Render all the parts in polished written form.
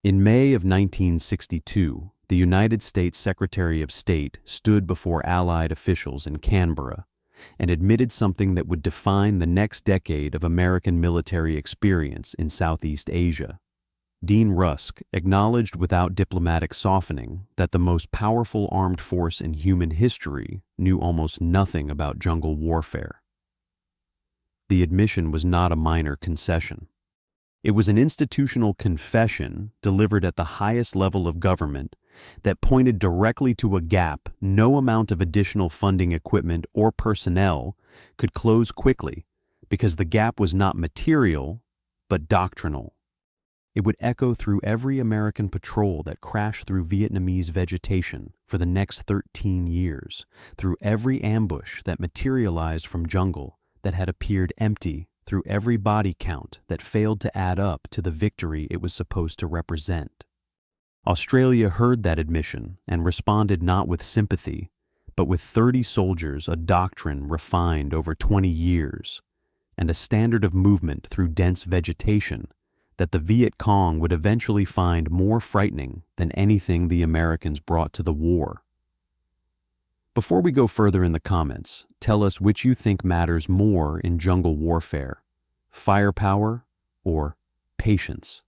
In May of 1962, the United States Secretary of State stood before Allied officials in Canberra and admitted something that would define the next decade of American military experience in Southeast Asia. Dean Rusk acknowledged without diplomatic softening that the most powerful armed force in human history knew almost nothing about jungle warfare. The admission was not a minor concession. It was an institutional confession delivered at the highest level of government that pointed directly to a gap no amount of additional funding, equipment, or personnel could close quickly, because the gap was not material, but doctrinal. It would echo through every American patrol that crashed through Vietnamese vegetation for the next 13 years, through every ambush that materialized from jungle that had appeared empty, through every body count that failed to add up to the victory it was supposed to represent. Australia heard that admission and responded not with sympathy, but with 30 soldiers, a doctrine refined over 20 years, and a standard of movement through dense vegetation that the Viet Cong would eventually find more frightening than anything the Americans brought to the war. Before we go further in the comments, tell us which you think matters more in jungle warfare: firepower or patience.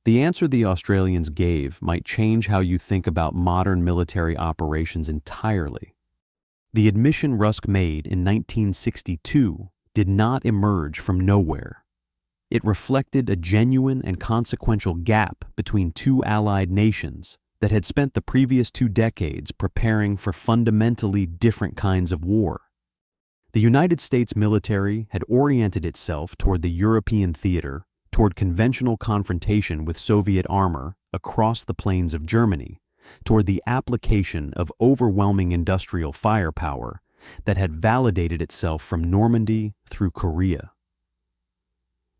The answer the Australians gave might change how you think about modern military operations entirely. The admission Rusk made in 1962 did not emerge from nowhere. It reflected a genuine and consequential gap between two allied nations that had spent the previous 2 decades preparing for fundamentally different kinds of war. The United States military had oriented itself toward the European theater, toward conventional confrontation with Soviet armor across the plains of Germany, toward the application of overwhelming industrial firepower that had validated itself from Normandy through Korea.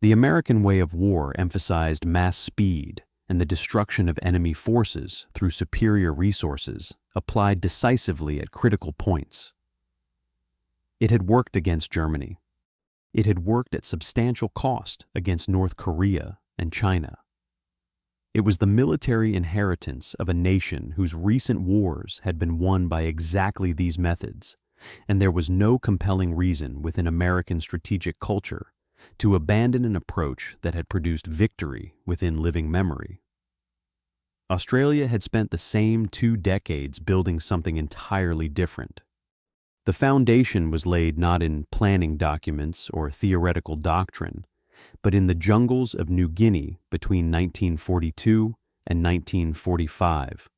The American way of war emphasized mass speed and the destruction of enemy forces through superior resources applied decisively at critical points. It had worked against Germany. It had worked at substantial cost against North Korea and China. It was the military inheritance of a nation whose recent wars had been won by exactly these methods, and there was no compelling reason within American strategic culture to abandon an approach that had produced victory within living memory. Australia had spent the same 2 decades building something entirely different. The foundation was laid not in planning documents or theoretical doctrine, but in the jungles of New Guinea between 1942 and 1945,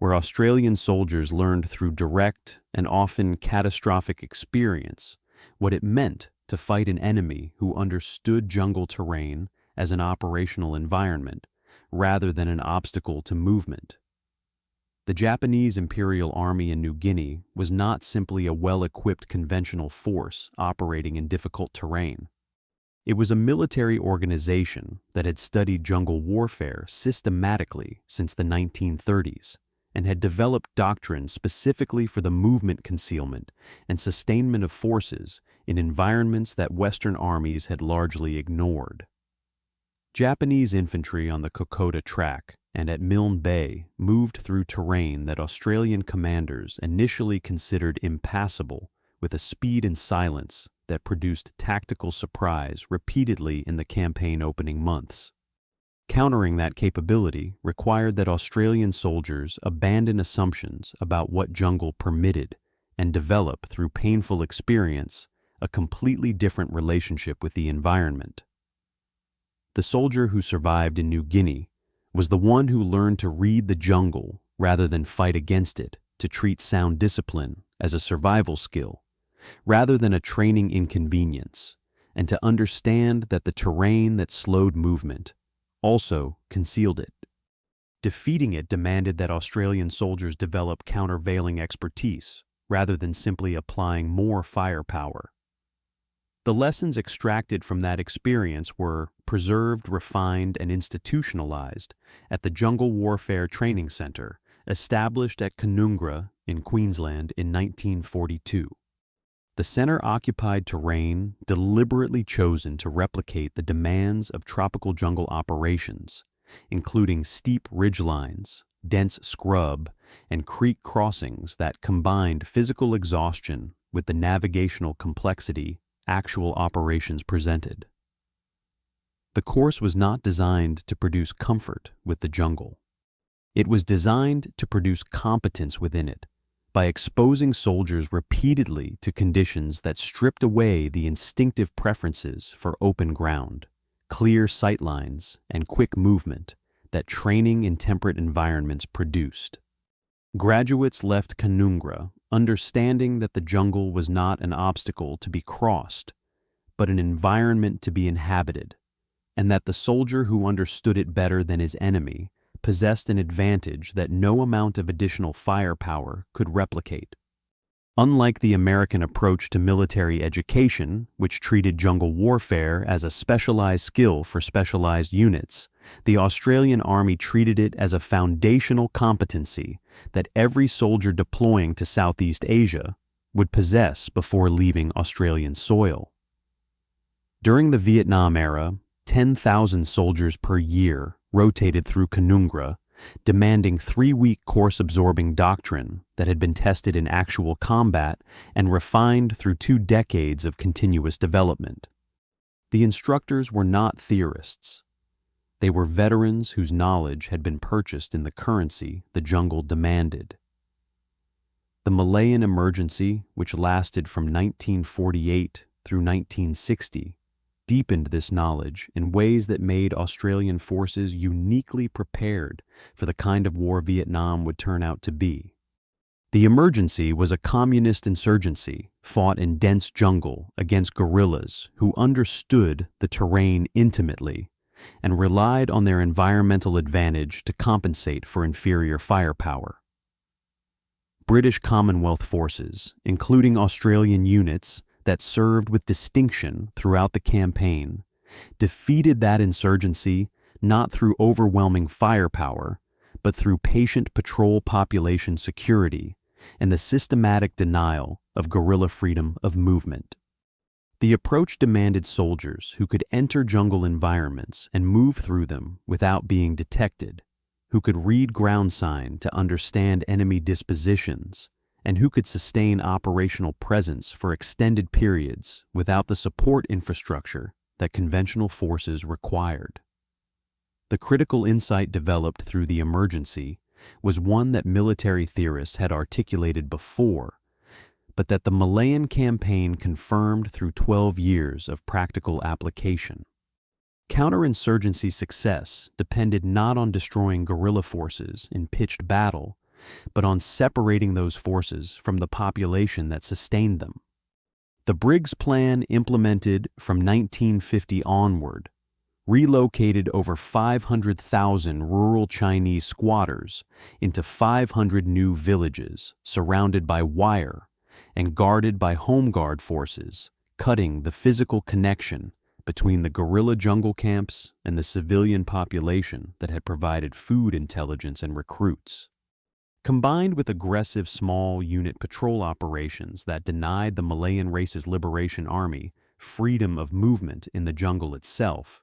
where Australian soldiers learned through direct and often catastrophic experience what it meant to fight an enemy who understood jungle terrain as an operational environment rather than an obstacle to movement. The Japanese Imperial Army in New Guinea was not simply a well-equipped conventional force operating in difficult terrain. It was a military organization that had studied jungle warfare systematically since the 1930s and had developed doctrine specifically for the movement, concealment, and sustainment of forces in environments that Western armies had largely ignored. Japanese infantry on the Kokoda Track and at Milne Bay moved through terrain that Australian commanders initially considered impassable with a speed and silence that produced tactical surprise repeatedly in the campaign opening months. Countering that capability required that Australian soldiers abandon assumptions about what jungle permitted and develop through painful experience a completely different relationship with the environment. The soldier who survived in New Guinea was the one who learned to read the jungle rather than fight against it, to treat sound discipline as a survival skill rather than a training inconvenience, and to understand that the terrain that slowed movement also concealed it. Defeating it demanded that Australian soldiers develop countervailing expertise rather than simply applying more firepower. The lessons extracted from that experience were preserved, refined, and institutionalized at the Jungle Warfare Training Center, established at Canberra in Queensland in 1942. The center occupied terrain deliberately chosen to replicate the demands of tropical jungle operations including steep ridgelines, dense scrub, and creek crossings that combined physical exhaustion with the navigational complexity actual operations presented. The course was not designed to produce comfort with the jungle. It was designed to produce competence within it, by exposing soldiers repeatedly to conditions that stripped away the instinctive preferences for open ground, clear sightlines, and quick movement that training in temperate environments produced. Graduates left Canberra understanding that the jungle was not an obstacle to be crossed, but an environment to be inhabited, and that the soldier who understood it better than his enemy possessed an advantage that no amount of additional firepower could replicate. Unlike the American approach to military education, which treated jungle warfare as a specialized skill for specialized units, the Australian Army treated it as a foundational competency that every soldier deploying to Southeast Asia would possess before leaving Australian soil. During the Vietnam era, 10,000 soldiers per year rotated through Canberra, demanding 3-week course-absorbing doctrine that had been tested in actual combat and refined through 2 decades of continuous development. The instructors were not theorists. They were veterans whose knowledge had been purchased in the currency the jungle demanded. The Malayan Emergency, which lasted from 1948 through 1960, deepened this knowledge in ways that made Australian forces uniquely prepared for the kind of war Vietnam would turn out to be. The emergency was a communist insurgency fought in dense jungle against guerrillas who understood the terrain intimately and relied on their environmental advantage to compensate for inferior firepower. British Commonwealth forces, including Australian units that served with distinction throughout the campaign, defeated that insurgency not through overwhelming firepower, but through patient patrol population security and the systematic denial of guerrilla freedom of movement. The approach demanded soldiers who could enter jungle environments and move through them without being detected, who could read ground sign to understand enemy dispositions, and who could sustain operational presence for extended periods without the support infrastructure that conventional forces required. The critical insight developed through the emergency was one that military theorists had articulated before, but that the Malayan campaign confirmed through 12 years of practical application. Counterinsurgency success depended not on destroying guerrilla forces in pitched battle, but on separating those forces from the population that sustained them. The Briggs Plan implemented from 1950 onward relocated over 500,000 rural Chinese squatters into 500 new villages surrounded by wire and guarded by Home Guard forces, cutting the physical connection between the guerrilla jungle camps and the civilian population that had provided food intelligence and recruits. Combined with aggressive small unit patrol operations that denied the Malayan race's liberation army freedom of movement in the jungle itself,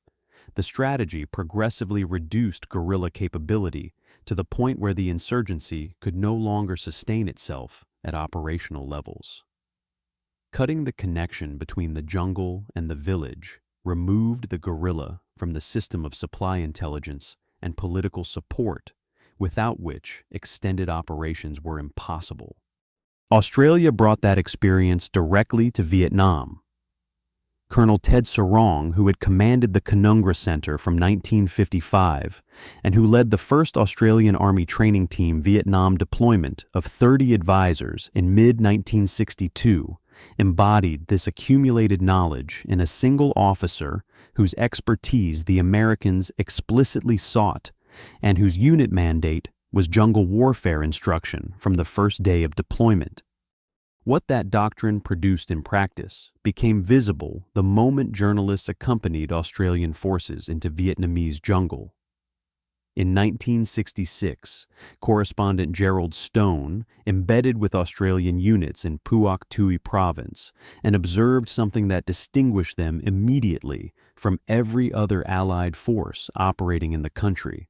the strategy progressively reduced guerrilla capability to the point where the insurgency could no longer sustain itself at operational levels. Cutting the connection between the jungle and the village removed the guerrilla from the system of supply intelligence and political support, without which extended operations were impossible. Australia brought that experience directly to Vietnam. Colonel Ted Sarong, who had commanded the Canberra Center from 1955 and who led the first Australian Army training team Vietnam deployment of 30 advisors in mid-1962, embodied this accumulated knowledge in a single officer whose expertise the Americans explicitly sought and whose unit mandate was jungle warfare instruction from the first day of deployment. What that doctrine produced in practice became visible the moment journalists accompanied Australian forces into Vietnamese jungle. In 1966, correspondent Gerald Stone embedded with Australian units in Puoc Tuy province and observed something that distinguished them immediately from every other Allied force operating in the country.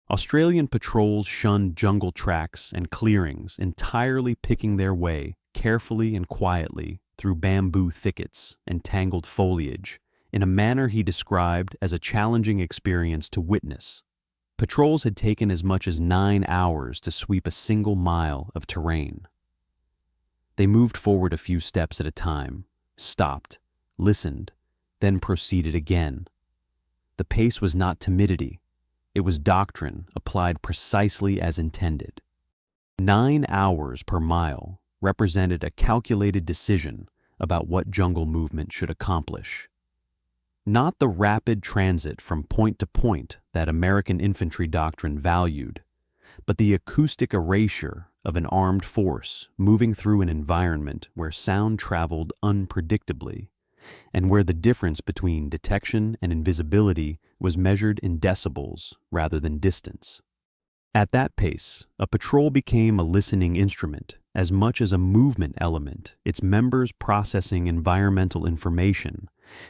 Australian patrols shunned jungle tracks and clearings, entirely picking their way carefully and quietly through bamboo thickets and tangled foliage, in a manner he described as a challenging experience to witness. Patrols had taken as much as 9 hours to sweep a single mile of terrain. They moved forward a few steps at a time, stopped, listened, then proceeded again. The pace was not timidity. It was doctrine applied precisely as intended. 9 hours per mile represented a calculated decision about what jungle movement should accomplish. Not the rapid transit from point to point that American infantry doctrine valued, but the acoustic erasure of an armed force moving through an environment where sound traveled unpredictably, and where the difference between detection and invisibility was measured in decibels rather than distance. At that pace, a patrol became a listening instrument as much as a movement element, its members processing environmental information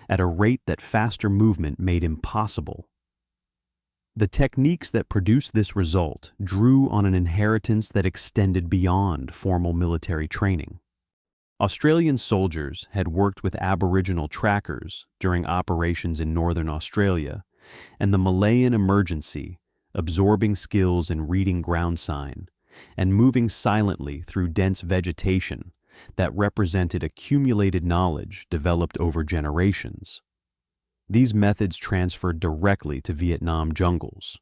at a rate that faster movement made impossible. The techniques that produced this result drew on an inheritance that extended beyond formal military training. Australian soldiers had worked with Aboriginal trackers during operations in northern Australia, and the Malayan emergency, absorbing skills in reading ground sign, and moving silently through dense vegetation that represented accumulated knowledge developed over generations. These methods transferred directly to Vietnam jungles.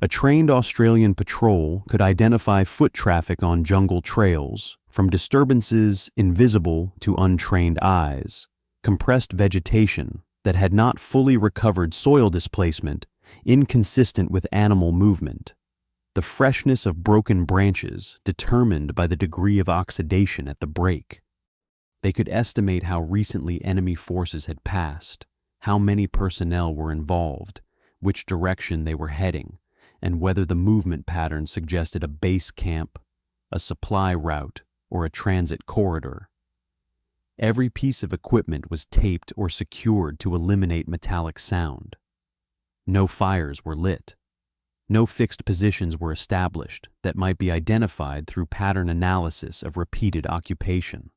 A trained Australian patrol could identify foot traffic on jungle trails, from disturbances invisible to untrained eyes, compressed vegetation that had not fully recovered soil displacement, inconsistent with animal movement, the freshness of broken branches determined by the degree of oxidation at the break. They could estimate how recently enemy forces had passed, how many personnel were involved, which direction they were heading, and whether the movement pattern suggested a base camp, a supply route, or a transit corridor. Every piece of equipment was taped or secured to eliminate metallic sound. No fires were lit. No fixed positions were established that might be identified through pattern analysis of repeated occupation.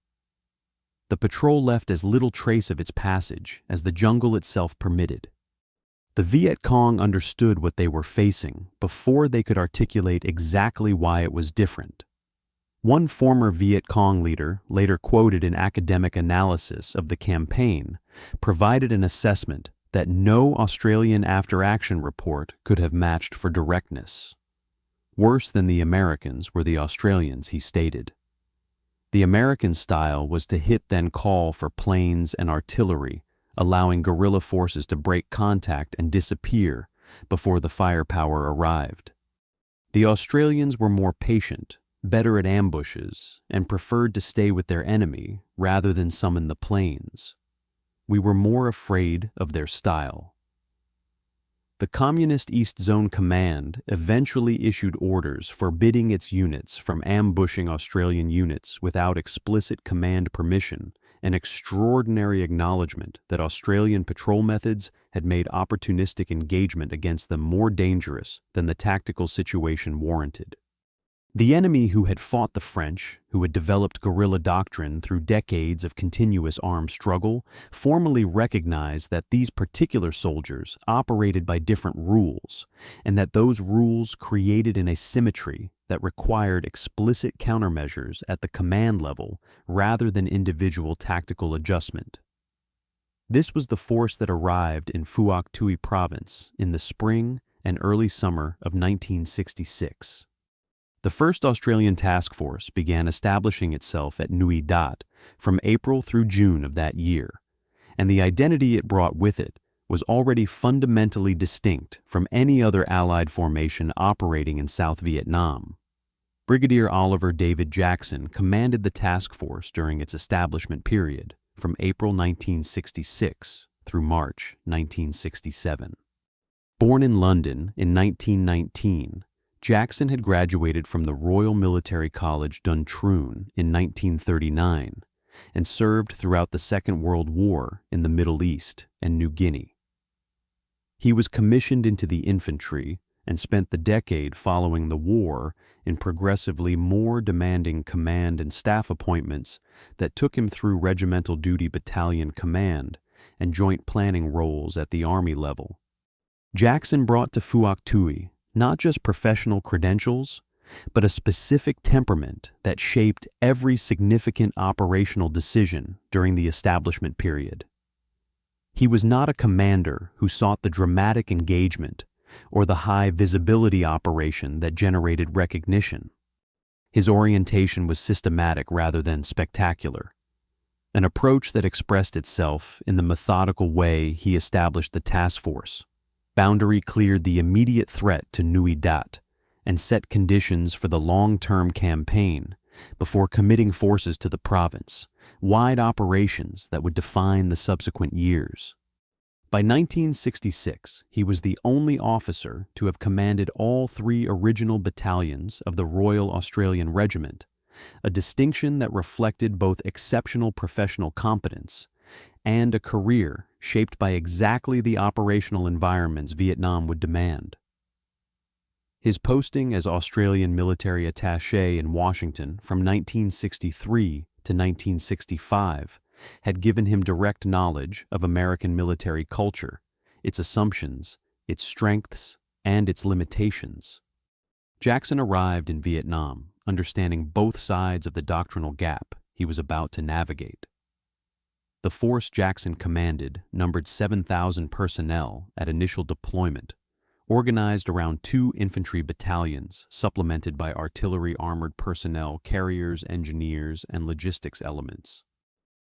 The patrol left as little trace of its passage as the jungle itself permitted. The Viet Cong understood what they were facing before they could articulate exactly why it was different. One former Viet Cong leader, later quoted in academic analysis of the campaign, provided an assessment that no Australian after-action report could have matched for directness. Worse than the Americans were the Australians, he stated. The American style was to hit then call for planes and artillery, allowing guerrilla forces to break contact and disappear before the firepower arrived. The Australians were more patient, better at ambushes, and preferred to stay with their enemy rather than summon the planes. We were more afraid of their style. The Communist East Zone Command eventually issued orders forbidding its units from ambushing Australian units without explicit command permission, an extraordinary acknowledgement that Australian patrol methods had made opportunistic engagement against them more dangerous than the tactical situation warranted. The enemy who had fought the French, who had developed guerrilla doctrine through decades of continuous armed struggle, formally recognized that these particular soldiers operated by different rules, and that those rules created an asymmetry that required explicit countermeasures at the command level rather than individual tactical adjustment. This was the force that arrived in Phuoc Tuy province in the spring and early summer of 1966. The first Australian task force began establishing itself at Nui Dat from April through June of that year, and the identity it brought with it was already fundamentally distinct from any other Allied formation operating in South Vietnam. Brigadier Oliver David Jackson commanded the task force during its establishment period from April 1966 through March 1967. Born in London in 1919, Jackson had graduated from the Royal Military College Duntroon in 1939 and served throughout the Second World War in the Middle East and New Guinea. He was commissioned into the infantry and spent the decade following the war in progressively more demanding command and staff appointments that took him through regimental duty battalion command and joint planning roles at the Army level. Jackson brought to Phuoc Tuy not just professional credentials, but a specific temperament that shaped every significant operational decision during the establishment period. He was not a commander who sought the dramatic engagement or the high visibility operation that generated recognition. His orientation was systematic rather than spectacular, an approach that expressed itself in the methodical way he established the task force, boundary cleared the immediate threat to Nui Dat, and set conditions for the long-term campaign before committing forces to the province, wide operations that would define the subsequent years. By 1966, he was the only officer to have commanded all 3 original battalions of the Royal Australian Regiment, a distinction that reflected both exceptional professional competence and a career shaped by exactly the operational environments Vietnam would demand. His posting as Australian military attaché in Washington from 1963 to 1965 had given him direct knowledge of American military culture, its assumptions, its strengths, and its limitations. Jackson arrived in Vietnam, understanding both sides of the doctrinal gap he was about to navigate. The force Jackson commanded numbered 7,000 personnel at initial deployment, organized around 2 infantry battalions supplemented by artillery armored personnel, carriers, engineers, and logistics elements.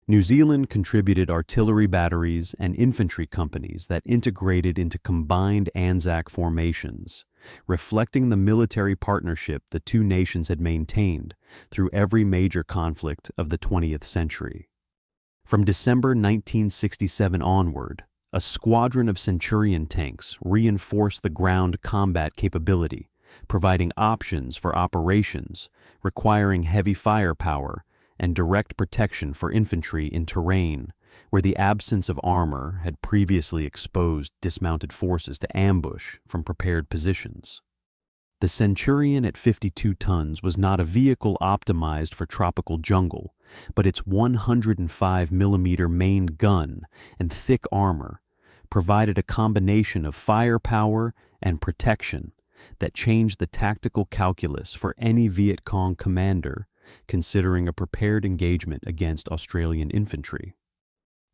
New Zealand contributed artillery batteries and infantry companies that integrated into combined Anzac formations, reflecting the military partnership the 2 nations had maintained through every major conflict of the 20th century. From December 1967 onward, a squadron of Centurion tanks reinforced the ground combat capability, providing options for operations requiring heavy firepower and direct protection for infantry in terrain where the absence of armor had previously exposed dismounted forces to ambush from prepared positions. The Centurion at 52 tons was not a vehicle optimized for tropical jungle, but its 105mm main gun and thick armor provided a combination of firepower and protection that changed the tactical calculus for any Viet Cong commander considering a prepared engagement against Australian infantry.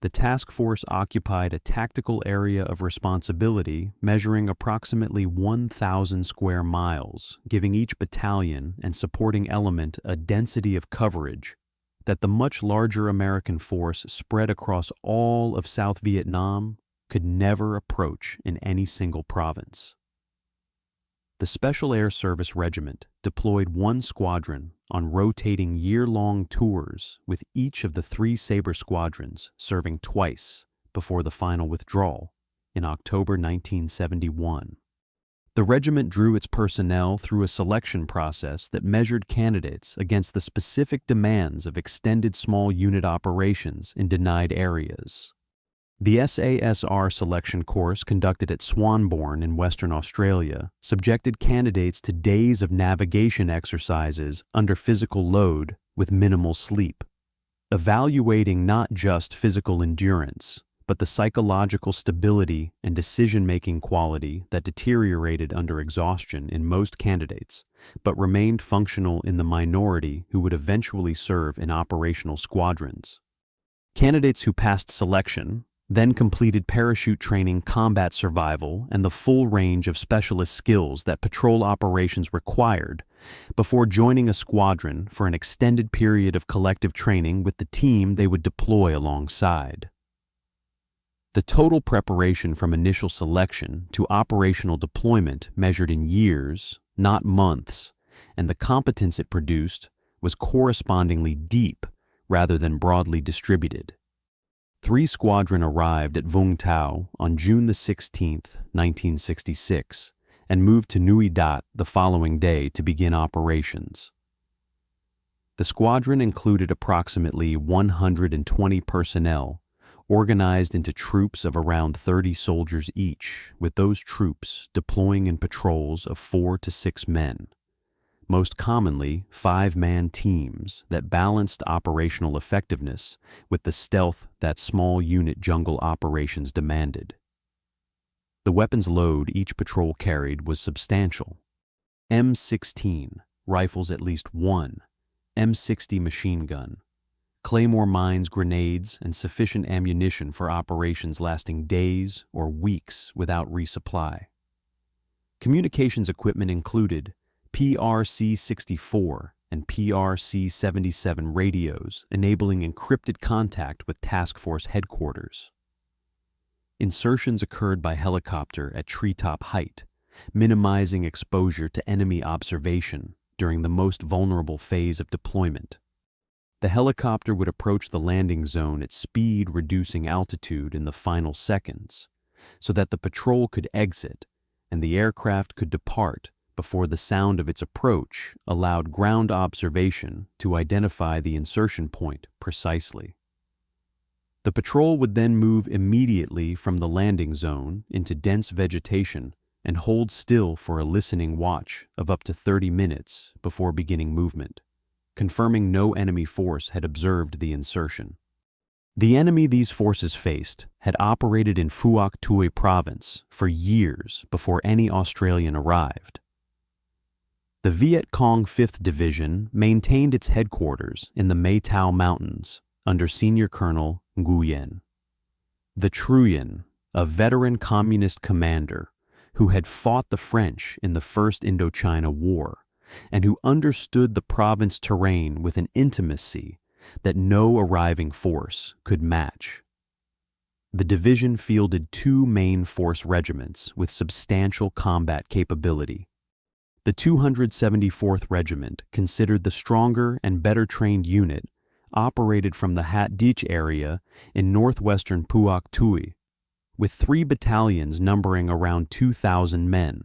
The task force occupied a tactical area of responsibility measuring approximately 1,000 square miles, giving each battalion and supporting element a density of coverage that the much larger American force spread across all of South Vietnam could never approach in any single province. The Special Air Service Regiment deployed 1 squadron on rotating year-long tours with each of the 3 Sabre squadrons serving twice before the final withdrawal in October 1971. The regiment drew its personnel through a selection process that measured candidates against the specific demands of extended small unit operations in denied areas. The SASR selection course conducted at Swanbourne in Western Australia subjected candidates to days of navigation exercises under physical load with minimal sleep, evaluating not just physical endurance, but the psychological stability and decision-making quality that deteriorated under exhaustion in most candidates, but remained functional in the minority who would eventually serve in operational squadrons. Candidates who passed selection then completed parachute training, combat survival, and the full range of specialist skills that patrol operations required before joining a squadron for an extended period of collective training with the team they would deploy alongside. The total preparation from initial selection to operational deployment measured in years, not months, and the competence it produced was correspondingly deep rather than broadly distributed. 3 Squadron arrived at Vung Tau on June 16, 1966, and moved to Nui Dat the following day to begin operations. The squadron included approximately 120 personnel, organized into troops of around 30 soldiers each, with those troops deploying in patrols of 4 to 6 men. Most commonly 5-man teams that balanced operational effectiveness with the stealth that small unit jungle operations demanded. The weapons load each patrol carried was substantial. M16, rifles at least one, M60 machine gun, claymore mines, grenades, and sufficient ammunition for operations lasting days or weeks without resupply. Communications equipment included PRC-64 and PRC-77 radios, enabling encrypted contact with task force headquarters. Insertions occurred by helicopter at treetop height, minimizing exposure to enemy observation during the most vulnerable phase of deployment. The helicopter would approach the landing zone at speed, reducing altitude in the final seconds, so that the patrol could exit and the aircraft could depart before the sound of its approach allowed ground observation to identify the insertion point precisely. The patrol would then move immediately from the landing zone into dense vegetation and hold still for a listening watch of up to 30 minutes before beginning movement, confirming no enemy force had observed the insertion. The enemy these forces faced had operated in Phuoc Tuy province for years before any Australian arrived. The Viet Cong 5th Division maintained its headquarters in the Mae Tao Mountains under Senior Colonel Nguyen. The Truyen, a veteran communist commander who had fought the French in the First Indochina War and who understood the province terrain with an intimacy that no arriving force could match. The division fielded 2 main force regiments with substantial combat capability. The 274th Regiment, considered the stronger and better trained unit, operated from the Hat Dich area in northwestern Phuoc Tuy, with 3 battalions numbering around 2,000 men.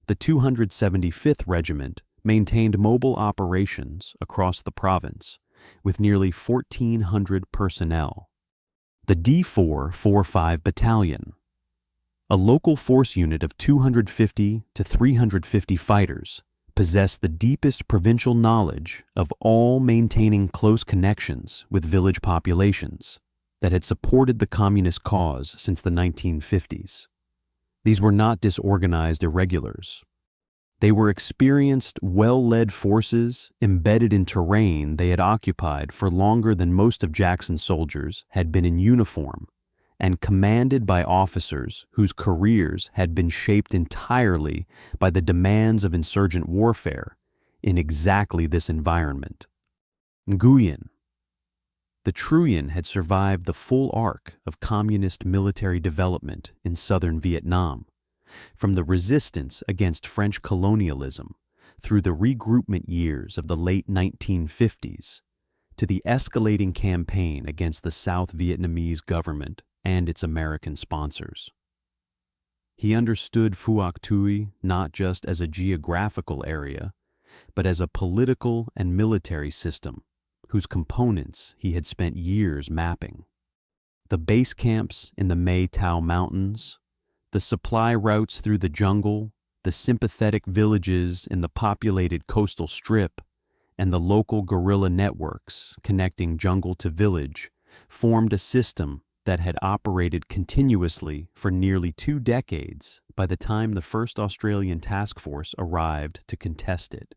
The 275th Regiment maintained mobile operations across the province, with nearly 1,400 personnel. The D445 Battalion, a local force unit of 250 to 350 fighters, possessed the deepest provincial knowledge of all, maintaining close connections with village populations that had supported the communist cause since the 1950s. These were not disorganized irregulars. They were experienced, well-led forces embedded in terrain they had occupied for longer than most of Jackson's soldiers had been in uniform, and commanded by officers whose careers had been shaped entirely by the demands of insurgent warfare in exactly this environment. Nguyen. The Truyen had survived the full arc of communist military development in southern Vietnam, from the resistance against French colonialism through the regroupment years of the late 1950s to the escalating campaign against the South Vietnamese government and its American sponsors. He understood Phuoc Tuy not just as a geographical area, but as a political and military system whose components he had spent years mapping. The base camps in the Mae Tao Mountains, the supply routes through the jungle, the sympathetic villages in the populated coastal strip, and the local guerrilla networks connecting jungle to village formed a system that had operated continuously for nearly 2 decades by the time the first Australian task force arrived to contest it.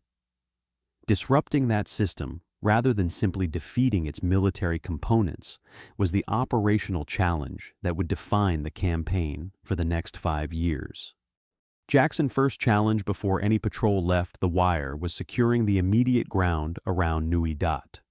Disrupting that system, rather than simply defeating its military components, was the operational challenge that would define the campaign for the next 5 years. Jackson's first challenge before any patrol left the wire was securing the immediate ground around Nui Dat.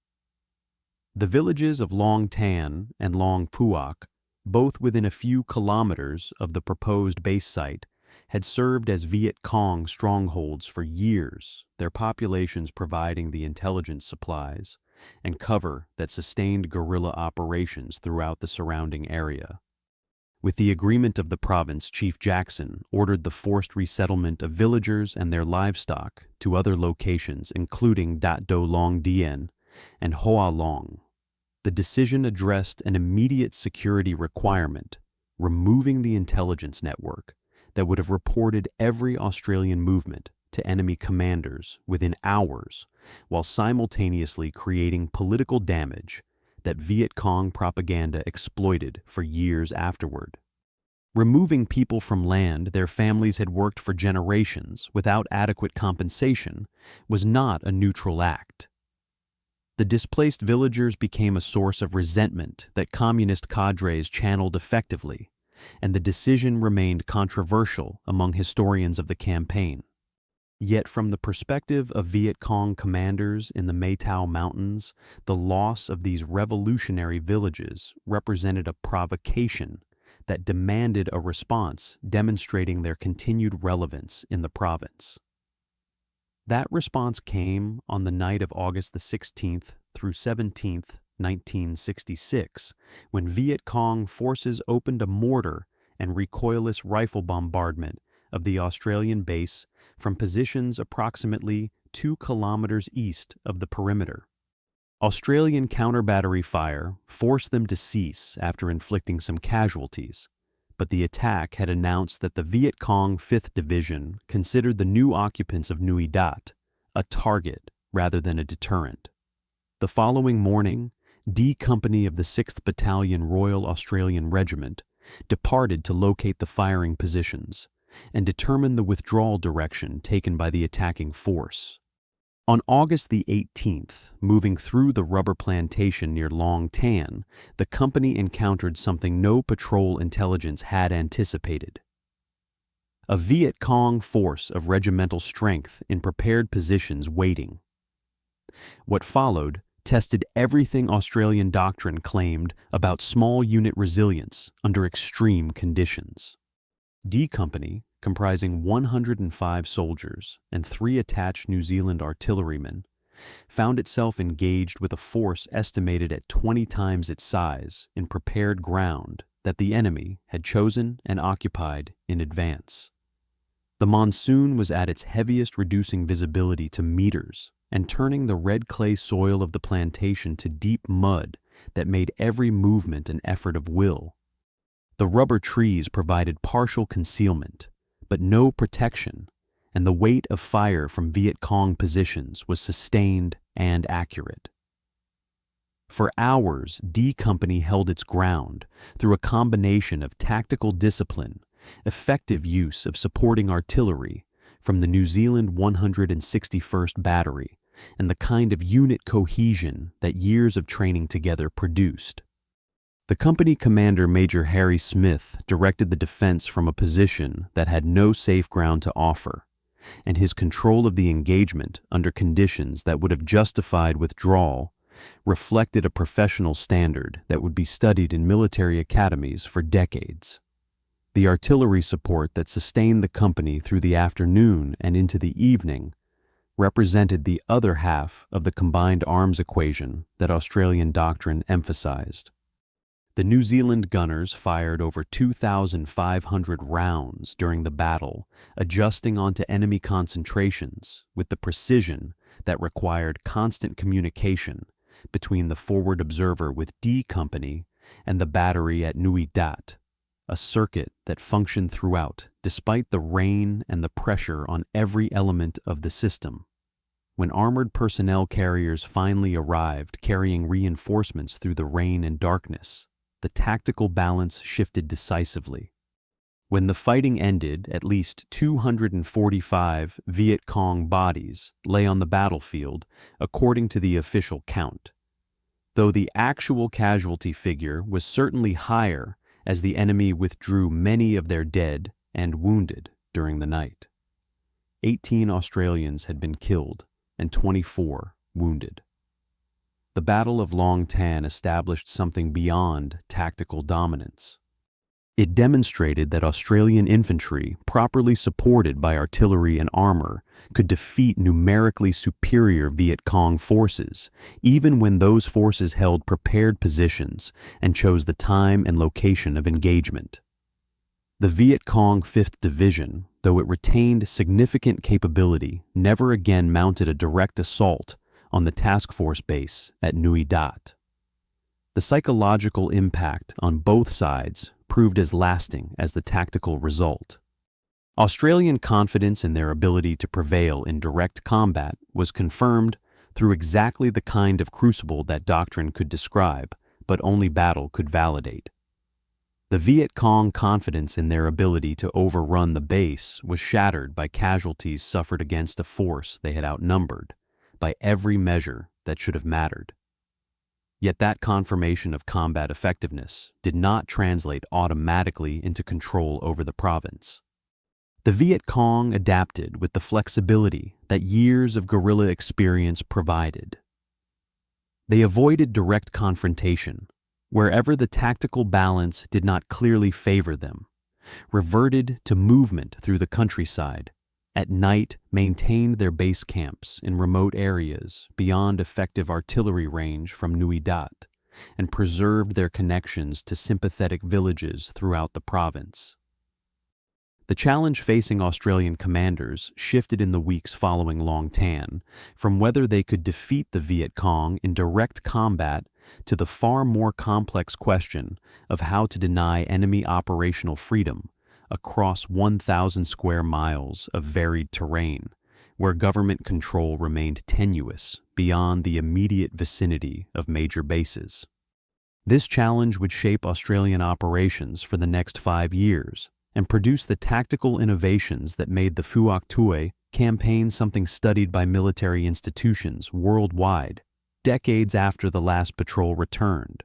The villages of Long Tan and Long Phuoc, both within a few kilometers of the proposed base site, had served as Viet Cong strongholds for years, their populations providing the intelligence supplies and cover that sustained guerrilla operations throughout the surrounding area. With the agreement of the province, Chief Jackson ordered the forced resettlement of villagers and their livestock to other locations including Dat Do Long Dien and Hoa Long. The decision addressed an immediate security requirement, removing the intelligence network that would have reported every Australian movement to enemy commanders within hours, while simultaneously creating political damage that Viet Cong propaganda exploited for years afterward. Removing people from land their families had worked for generations without adequate compensation was not a neutral act. The displaced villagers became a source of resentment that communist cadres channeled effectively, and the decision remained controversial among historians of the campaign. Yet from the perspective of Viet Cong commanders in the Maytao Mountains, the loss of these revolutionary villages represented a provocation that demanded a response demonstrating their continued relevance in the province. That response came on the night of August the 16th through 17th, 1966, when Viet Cong forces opened a mortar and recoilless rifle bombardment of the Australian base from positions approximately 2 kilometers east of the perimeter. Australian counter-battery fire forced them to cease after inflicting some casualties, but the attack had announced that the Viet Cong 5th Division considered the new occupants of Nui Dat a target rather than a deterrent. The following morning, D Company of the 6th Battalion Royal Australian Regiment departed to locate the firing positions and determine the withdrawal direction taken by the attacking force. On August the 18th, moving through the rubber plantation near Long Tan, the company encountered something no patrol intelligence had anticipated. A Viet Cong force of regimental strength in prepared positions waiting. What followed tested everything Australian doctrine claimed about small unit resilience under extreme conditions. D Company, comprising 105 soldiers and 3 attached New Zealand artillerymen, found itself engaged with a force estimated at 20 times its size in prepared ground that the enemy had chosen and occupied in advance. The monsoon was at its heaviest, reducing visibility to meters and turning the red clay soil of the plantation to deep mud that made every movement an effort of will. The rubber trees provided partial concealment, but no protection, and the weight of fire from Viet Cong positions was sustained and accurate. For hours, D Company held its ground through a combination of tactical discipline, effective use of supporting artillery from the New Zealand 161st Battery, and the kind of unit cohesion that years of training together produced. The company commander, Major Harry Smith, directed the defense from a position that had no safe ground to offer, and his control of the engagement under conditions that would have justified withdrawal reflected a professional standard that would be studied in military academies for decades. The artillery support that sustained the company through the afternoon and into the evening represented the other half of the combined arms equation that Australian doctrine emphasized. The New Zealand gunners fired over 2,500 rounds during the battle, adjusting onto enemy concentrations with the precision that required constant communication between the forward observer with D Company and the battery at Nui Dat, a circuit that functioned throughout despite the rain and the pressure on every element of the system. When armored personnel carriers finally arrived carrying reinforcements through the rain and darkness, the tactical balance shifted decisively. When the fighting ended, at least 245 Viet Cong bodies lay on the battlefield, according to the official count, though the actual casualty figure was certainly higher as the enemy withdrew many of their dead and wounded during the night. 18 Australians had been killed and 24 wounded. The Battle of Long Tan established something beyond tactical dominance. It demonstrated that Australian infantry, properly supported by artillery and armor, could defeat numerically superior Viet Cong forces, even when those forces held prepared positions and chose the time and location of engagement. The Viet Cong 5th Division, though it retained significant capability, never again mounted a direct assault on the task force base at Nui Dat. The psychological impact on both sides proved as lasting as the tactical result. Australian confidence in their ability to prevail in direct combat was confirmed through exactly the kind of crucible that doctrine could describe, but only battle could validate. The Viet Cong confidence in their ability to overrun the base was shattered by casualties suffered against a force they had outnumbered by every measure that should have mattered. Yet that confirmation of combat effectiveness did not translate automatically into control over the province. The Viet Cong adapted with the flexibility that years of guerrilla experience provided. They avoided direct confrontation wherever the tactical balance did not clearly favor them, reverted to movement through the countryside, at night maintained their base camps in remote areas beyond effective artillery range from Nui Dat, and preserved their connections to sympathetic villages throughout the province. The challenge facing Australian commanders shifted in the weeks following Long Tan, from whether they could defeat the Viet Cong in direct combat to the far more complex question of how to deny enemy operational freedom across 1,000 square miles of varied terrain, where government control remained tenuous beyond the immediate vicinity of major bases. This challenge would shape Australian operations for the next 5 years, and produce the tactical innovations that made the Phuoc Tuoy campaign something studied by military institutions worldwide, decades after the last patrol returned.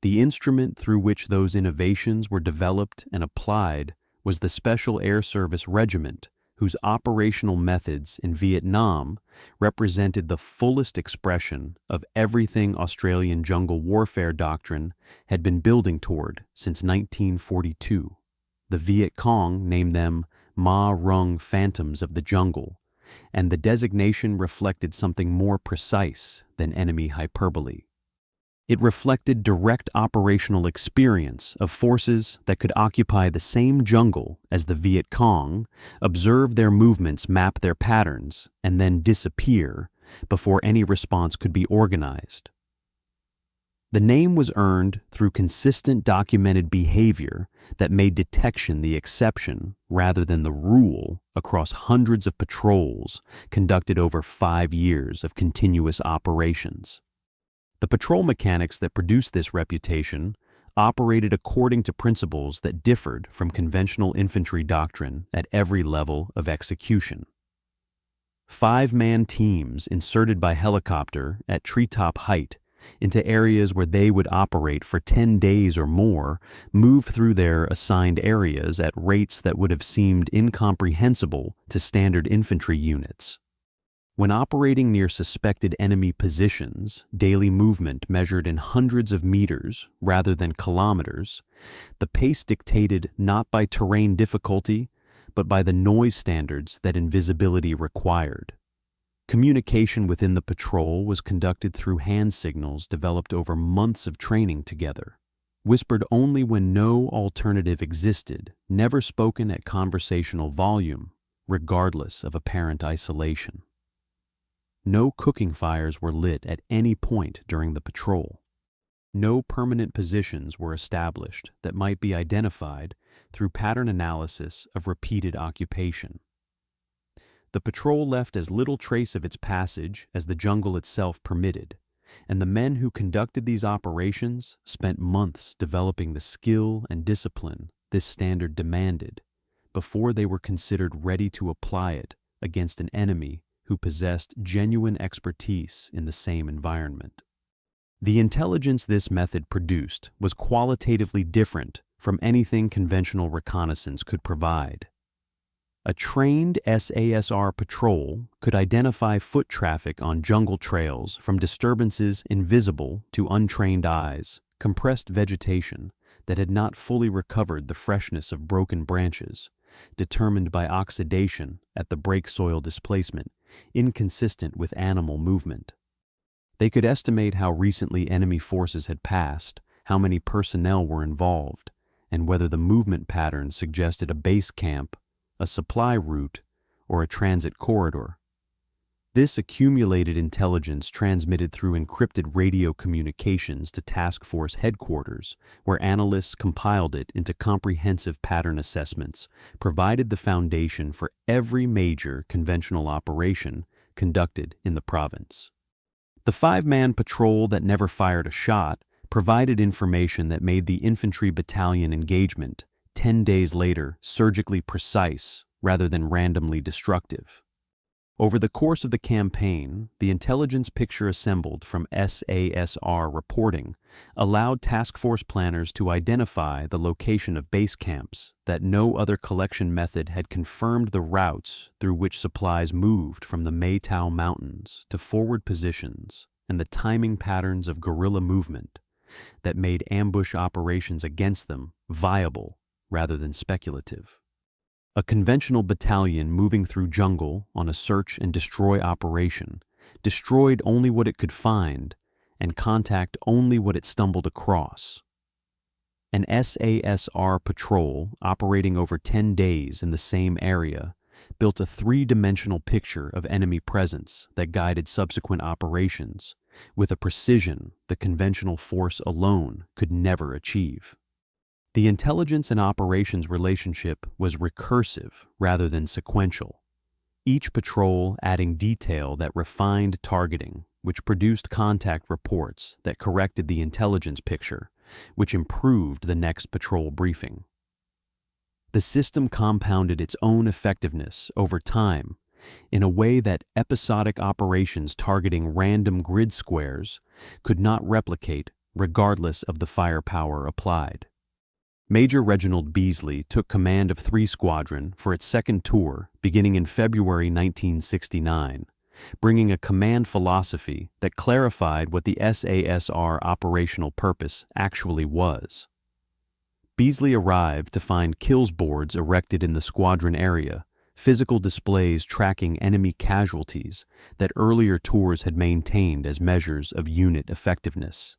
The instrument through which those innovations were developed and applied was the Special Air Service Regiment, whose operational methods in Vietnam represented the fullest expression of everything Australian jungle warfare doctrine had been building toward since 1942. The Viet Cong named them Ma Rung Phantoms of the Jungle, and the designation reflected something more precise than enemy hyperbole. It reflected direct operational experience of forces that could occupy the same jungle as the Viet Cong, observe their movements, map their patterns, and then disappear before any response could be organized. The name was earned through consistent documented behavior that made detection the exception rather than the rule across hundreds of patrols conducted over 5 years of continuous operations. The patrol mechanics that produced this reputation operated according to principles that differed from conventional infantry doctrine at every level of execution. 5-man teams inserted by helicopter at treetop height into areas where they would operate for 10 days or more, move through their assigned areas at rates that would have seemed incomprehensible to standard infantry units. When operating near suspected enemy positions, daily movement measured in hundreds of meters rather than kilometers, the pace dictated not by terrain difficulty, but by the noise standards that invisibility required. Communication within the patrol was conducted through hand signals developed over months of training together, whispered only when no alternative existed, never spoken at conversational volume, regardless of apparent isolation. No cooking fires were lit at any point during the patrol. No permanent positions were established that might be identified through pattern analysis of repeated occupation. The patrol left as little trace of its passage as the jungle itself permitted, and the men who conducted these operations spent months developing the skill and discipline this standard demanded before they were considered ready to apply it against an enemy who possessed genuine expertise in the same environment. The intelligence this method produced was qualitatively different from anything conventional reconnaissance could provide. A trained SASR patrol could identify foot traffic on jungle trails from disturbances invisible to untrained eyes, compressed vegetation that had not fully recovered the freshness of broken branches, determined by oxidation at the break soil displacement, inconsistent with animal movement. They could estimate how recently enemy forces had passed, how many personnel were involved, and whether the movement pattern suggested a base camp, a supply route, or a transit corridor. This accumulated intelligence transmitted through encrypted radio communications to task force headquarters, where analysts compiled it into comprehensive pattern assessments, provided the foundation for every major conventional operation conducted in the province. The five-man patrol that never fired a shot provided information that made the infantry battalion engagement 10 days later surgically precise rather than randomly destructive. Over the course of the campaign, the intelligence picture assembled from SASR reporting allowed task force planners to identify the location of base camps that no other collection method had confirmed the routes through which supplies moved from the Maytao Mountains to forward positions and the timing patterns of guerrilla movement that made ambush operations against them viable rather than speculative. A conventional battalion moving through jungle on a search and destroy operation destroyed only what it could find and contact only what it stumbled across. An SASR patrol operating over 10 days in the same area built a three-dimensional picture of enemy presence that guided subsequent operations with a precision the conventional force alone could never achieve. The intelligence and operations relationship was recursive rather than sequential, each patrol adding detail that refined targeting, which produced contact reports that corrected the intelligence picture, which improved the next patrol briefing. The system compounded its own effectiveness over time in a way that episodic operations targeting random grid squares could not replicate regardless of the firepower applied. Major Reginald Beasley took command of 3 Squadron for its second tour beginning in February 1969, bringing a command philosophy that clarified what the SASR operational purpose actually was. Beasley arrived to find kills boards erected in the squadron area, physical displays tracking enemy casualties that earlier tours had maintained as measures of unit effectiveness.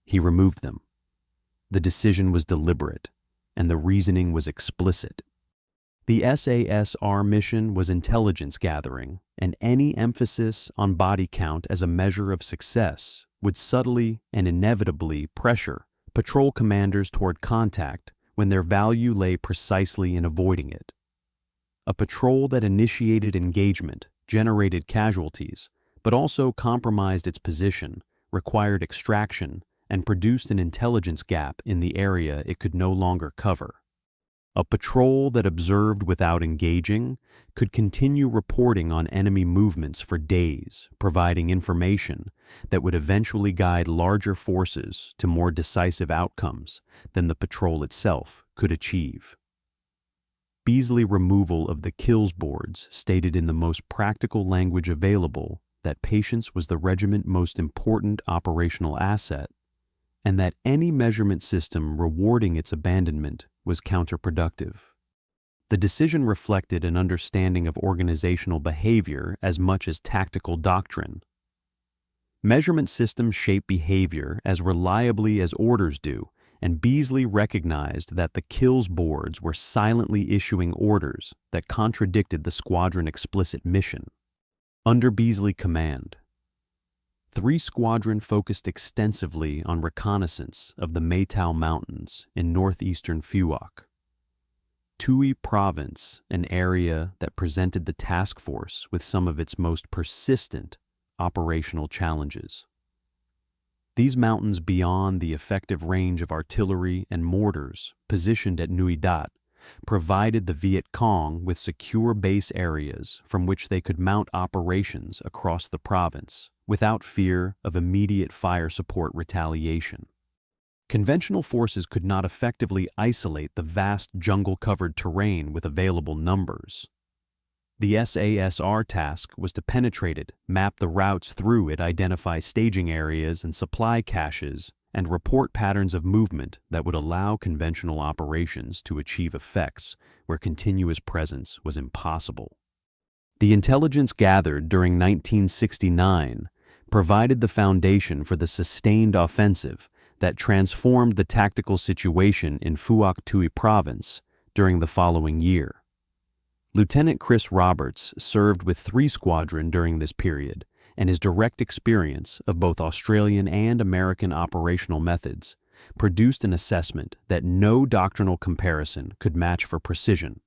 He removed them. The decision was deliberate, and the reasoning was explicit. The SASR mission was intelligence gathering, and any emphasis on body count as a measure of success would subtly and inevitably pressure patrol commanders toward contact when their value lay precisely in avoiding it. A patrol that initiated engagement generated casualties, but also compromised its position, required extraction, and produced an intelligence gap in the area it could no longer cover. A patrol that observed without engaging could continue reporting on enemy movements for days, providing information that would eventually guide larger forces to more decisive outcomes than the patrol itself could achieve. Beasley's removal of the kills boards stated in the most practical language available that patience was the regiment's most important operational asset, and that any measurement system rewarding its abandonment was counterproductive. The decision reflected an understanding of organizational behavior as much as tactical doctrine. Measurement systems shape behavior as reliably as orders do, and Beasley recognized that the kills boards were silently issuing orders that contradicted the squadron explicit mission. Under Beasley command, 3 Squadron focused extensively on reconnaissance of the Maytao Mountains in northeastern Phuoc. Tui Province, an area that presented the task force with some of its most persistent operational challenges. These mountains beyond the effective range of artillery and mortars positioned at Nui Dat provided the Viet Cong with secure base areas from which they could mount operations across the province without fear of immediate fire support retaliation. Conventional forces could not effectively isolate the vast jungle-covered terrain with available numbers. The SASR task was to penetrate it, map the routes through it, identify staging areas and supply caches, and report patterns of movement that would allow conventional operations to achieve effects where continuous presence was impossible. The intelligence gathered during 1969 provided the foundation for the sustained offensive that transformed the tactical situation in Phuoc Tui Province during the following year. Lieutenant Chris Roberts served with 3 Squadron during this period, and his direct experience of both Australian and American operational methods produced an assessment that no doctrinal comparison could match for precision.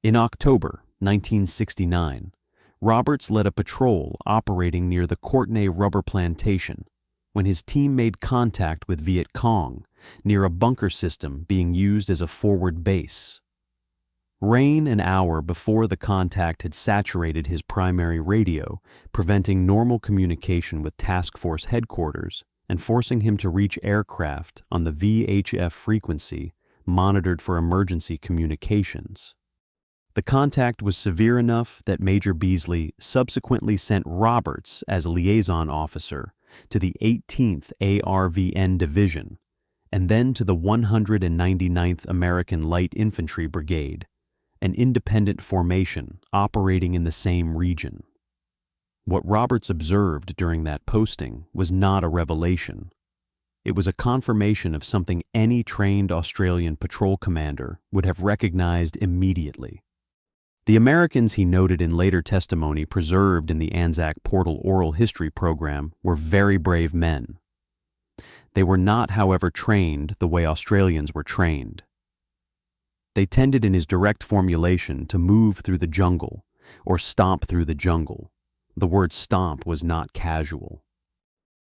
In October 1969, Roberts led a patrol operating near the Courtenay rubber plantation when his team made contact with Viet Cong near a bunker system being used as a forward base. Rain an hour before the contact had saturated his primary radio, preventing normal communication with Task Force headquarters and forcing him to reach aircraft on the VHF frequency monitored for emergency communications. The contact was severe enough that Major Beasley subsequently sent Roberts as liaison officer to the 18th ARVN Division and then to the 199th American Light Infantry Brigade, an independent formation operating in the same region. What Roberts observed during that posting was not a revelation. It was a confirmation of something any trained Australian patrol commander would have recognized immediately. The Americans, he noted in later testimony preserved in the Anzac Portal oral history program, were very brave men. They were not, however, trained the way Australians were trained. They tended in his direct formulation to move through the jungle or stomp through the jungle. The word stomp was not casual.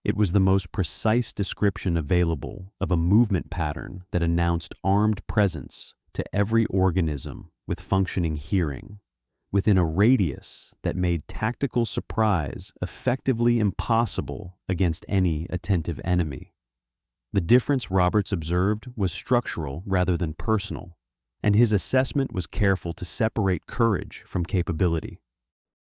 It was the most precise description available of a movement pattern that announced armed presence to every organism with functioning hearing, within a radius that made tactical surprise effectively impossible against any attentive enemy. The difference Roberts observed was structural rather than personal, and his assessment was careful to separate courage from capability.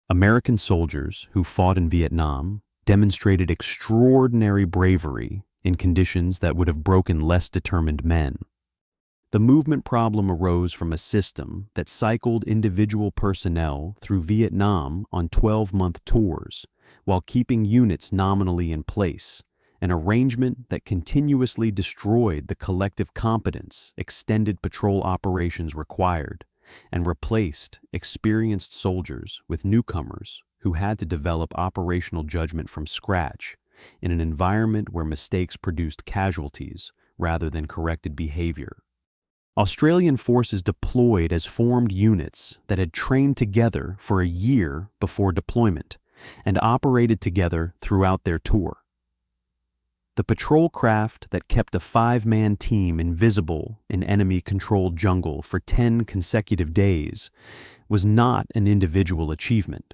American soldiers who fought in Vietnam demonstrated extraordinary bravery in conditions that would have broken less determined men. The movement problem arose from a system that cycled individual personnel through Vietnam on 12-month tours while keeping units nominally in place, an arrangement that continuously destroyed the collective competence extended patrol operations required and replaced experienced soldiers with newcomers who had to develop operational judgment from scratch in an environment where mistakes produced casualties rather than corrected behavior. Australian forces deployed as formed units that had trained together for a year before deployment and operated together throughout their tour. The patrol craft that kept a 5-man team invisible in enemy-controlled jungle for 10 consecutive days was not an individual achievement.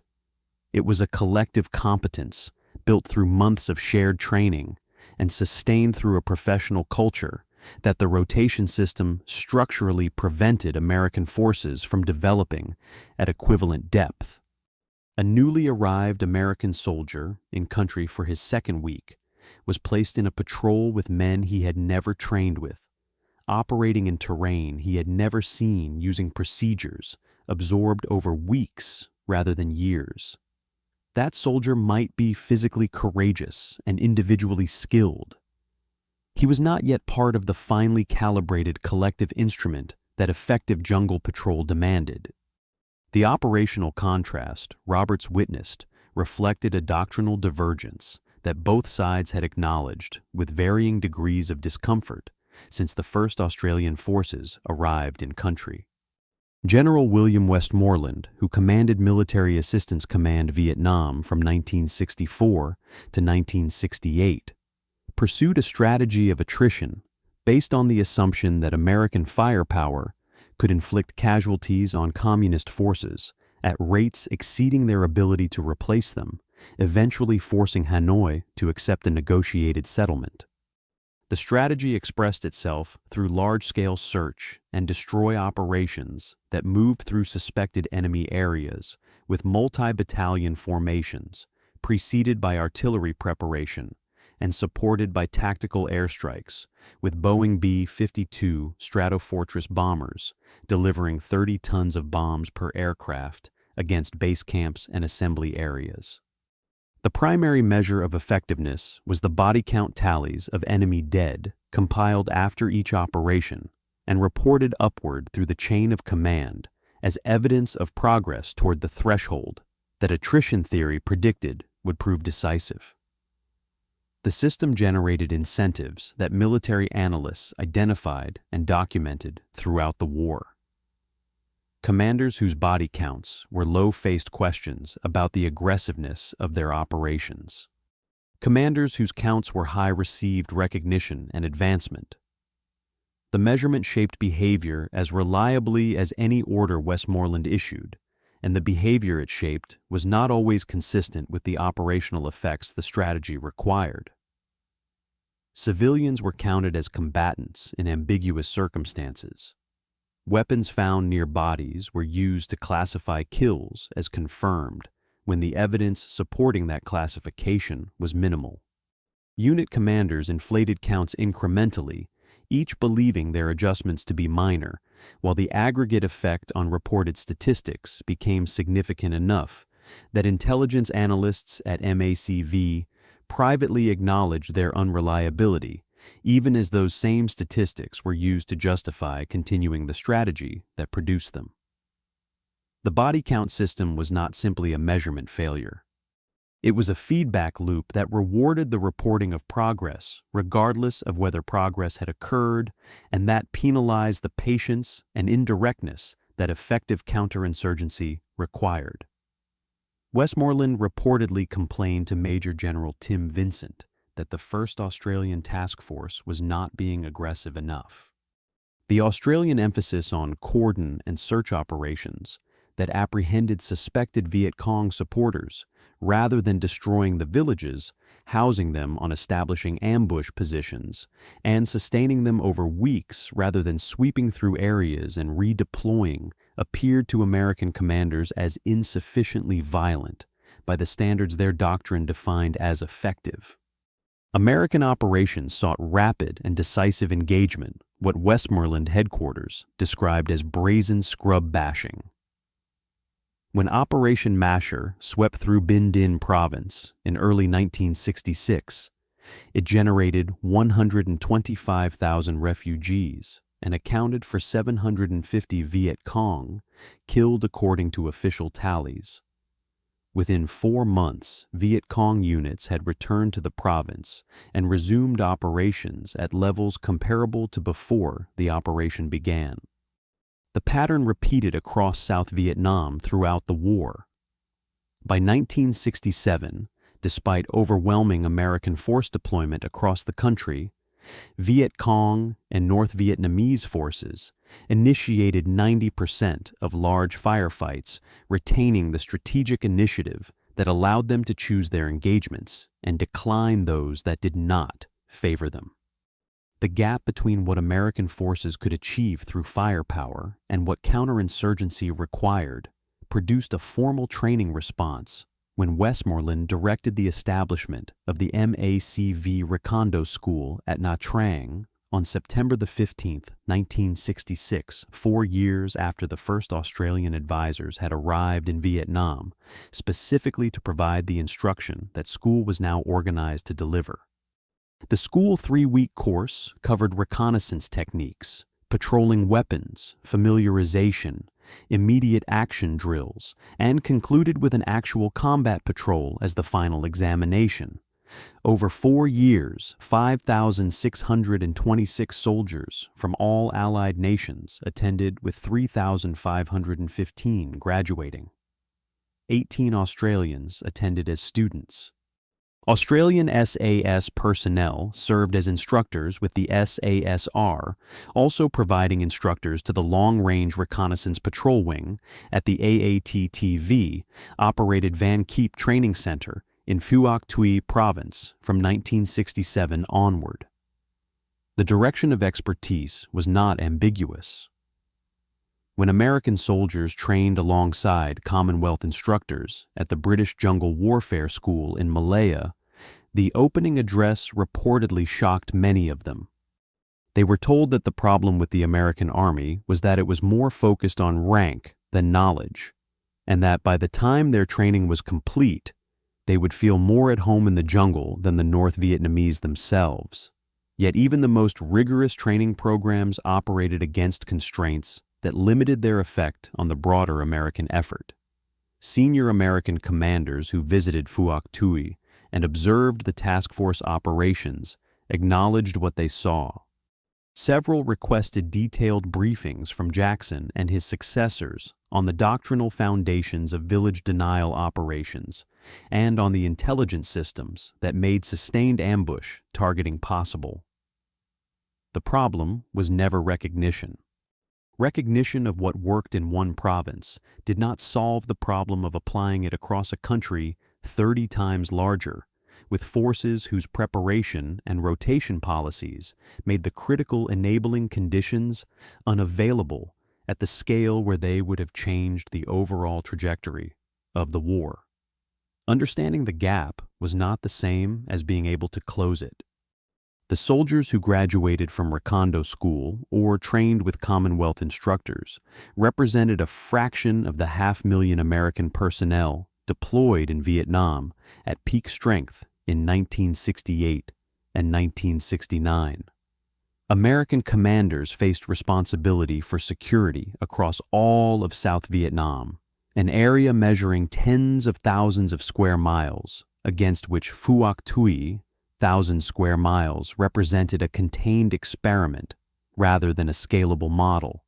It was a collective competence built through months of shared training and sustained through a professional culture that the rotation system structurally prevented American forces from developing at equivalent depth. A newly arrived American soldier in country for his second week was placed in a patrol with men he had never trained with, operating in terrain he had never seen using procedures absorbed over weeks rather than years. That soldier might be physically courageous and individually skilled. He was not yet part of the finely calibrated collective instrument that effective jungle patrol demanded. The operational contrast Roberts witnessed reflected a doctrinal divergence that both sides had acknowledged with varying degrees of discomfort since the first Australian forces arrived in country. General William Westmoreland, who commanded Military Assistance Command Vietnam from 1964 to 1968, pursued a strategy of attrition based on the assumption that American firepower could inflict casualties on communist forces at rates exceeding their ability to replace them, eventually forcing Hanoi to accept a negotiated settlement. The strategy expressed itself through large-scale search and destroy operations that moved through suspected enemy areas with multi-battalion formations, preceded by artillery preparation, and supported by tactical airstrikes, with Boeing B-52 Stratofortress bombers delivering 30 tons of bombs per aircraft against base camps and assembly areas. The primary measure of effectiveness was the body count tallies of enemy dead compiled after each operation and reported upward through the chain of command as evidence of progress toward the threshold that attrition theory predicted would prove decisive. The system generated incentives that military analysts identified and documented throughout the war. Commanders whose body counts were low faced questions about the aggressiveness of their operations. Commanders whose counts were high received recognition and advancement. The measurement shaped behavior as reliably as any order Westmoreland issued, and the behavior it shaped was not always consistent with the operational effects the strategy required. Civilians were counted as combatants in ambiguous circumstances. Weapons found near bodies were used to classify kills as confirmed when the evidence supporting that classification was minimal. Unit commanders inflated counts incrementally, each believing their adjustments to be minor, while the aggregate effect on reported statistics became significant enough that intelligence analysts at MACV privately acknowledged their unreliability, even as those same statistics were used to justify continuing the strategy that produced them. The body count system was not simply a measurement failure. It was a feedback loop that rewarded the reporting of progress, regardless of whether progress had occurred, and that penalized the patience and indirectness that effective counterinsurgency required. Westmoreland reportedly complained to Major General Tim Vincent that the 1st Australian Task Force was not being aggressive enough. The Australian emphasis on cordon and search operations that apprehended suspected Viet Cong supporters rather than destroying the villages, housing them on establishing ambush positions, and sustaining them over weeks rather than sweeping through areas and redeploying appeared to American commanders as insufficiently violent by the standards their doctrine defined as effective. American operations sought rapid and decisive engagement, what Westmoreland headquarters described as brazen scrub bashing. When Operation Masher swept through Binh Dinh province in early 1966, it generated 125,000 refugees and accounted for 750 Viet Cong killed according to official tallies. Within 4 months, Viet Cong units had returned to the province and resumed operations at levels comparable to before the operation began. The pattern repeated across South Vietnam throughout the war. By 1967, despite overwhelming American force deployment across the country, Viet Cong and North Vietnamese forces initiated 90% of large firefights, retaining the strategic initiative that allowed them to choose their engagements and decline those that did not favor them. The gap between what American forces could achieve through firepower and what counterinsurgency required produced a formal training response when Westmoreland directed the establishment of the MACV Recondo School at Nha Trang on September 15, 1966, 4 years after the first Australian advisors had arrived in Vietnam, specifically to provide the instruction that school was now organized to deliver. The school 3-week course covered reconnaissance techniques, patrolling weapons, familiarization, immediate action drills, and concluded with an actual combat patrol as the final examination. Over 4 years, 5,626 soldiers from all Allied nations attended, with 3,515 graduating. 18 Australians attended as students. Australian SAS personnel served as instructors with the SASR, also providing instructors to the Long-Range Reconnaissance Patrol Wing at the AATTV-operated Van Keep Training Center in Phuoc Tuy Province from 1967 onward. The direction of expertise was not ambiguous. When American soldiers trained alongside Commonwealth instructors at the British JungleWarfare School in Malaya, the opening address reportedly shocked many of them. They were told that the problem with the American Army was that it was more focused on rank than knowledge, and that by the time their training was complete, they would feel more at home in the jungle than the North Vietnamese themselves. Yet even the most rigorous training programs operated against constraints that limited their effect on the broader American effort. Senior American commanders who visited Phuoc Tuy and observed the task force operations acknowledged what they saw. Several requested detailed briefings from Jackson and his successors on the doctrinal foundations of village denial operations and on the intelligence systems that made sustained ambush targeting possible. The problem was never recognition. Recognition of what worked in one province did not solve the problem of applying it across a country 30 times larger, with forces whose preparation and rotation policies made the critical enabling conditions unavailable at the scale where they would have changed the overall trajectory of the war. Understanding the gap was not the same as being able to close it. The soldiers who graduated from Recondo School or trained with Commonwealth instructors represented a fraction of the 500,000 American personnel deployed in Vietnam at peak strength in 1968 and 1969. American commanders faced responsibility for security across all of South Vietnam, an area measuring tens of thousands of square miles, against which Phuoc Tuy, 1,000 square miles, represented a contained experiment rather than a scalable model.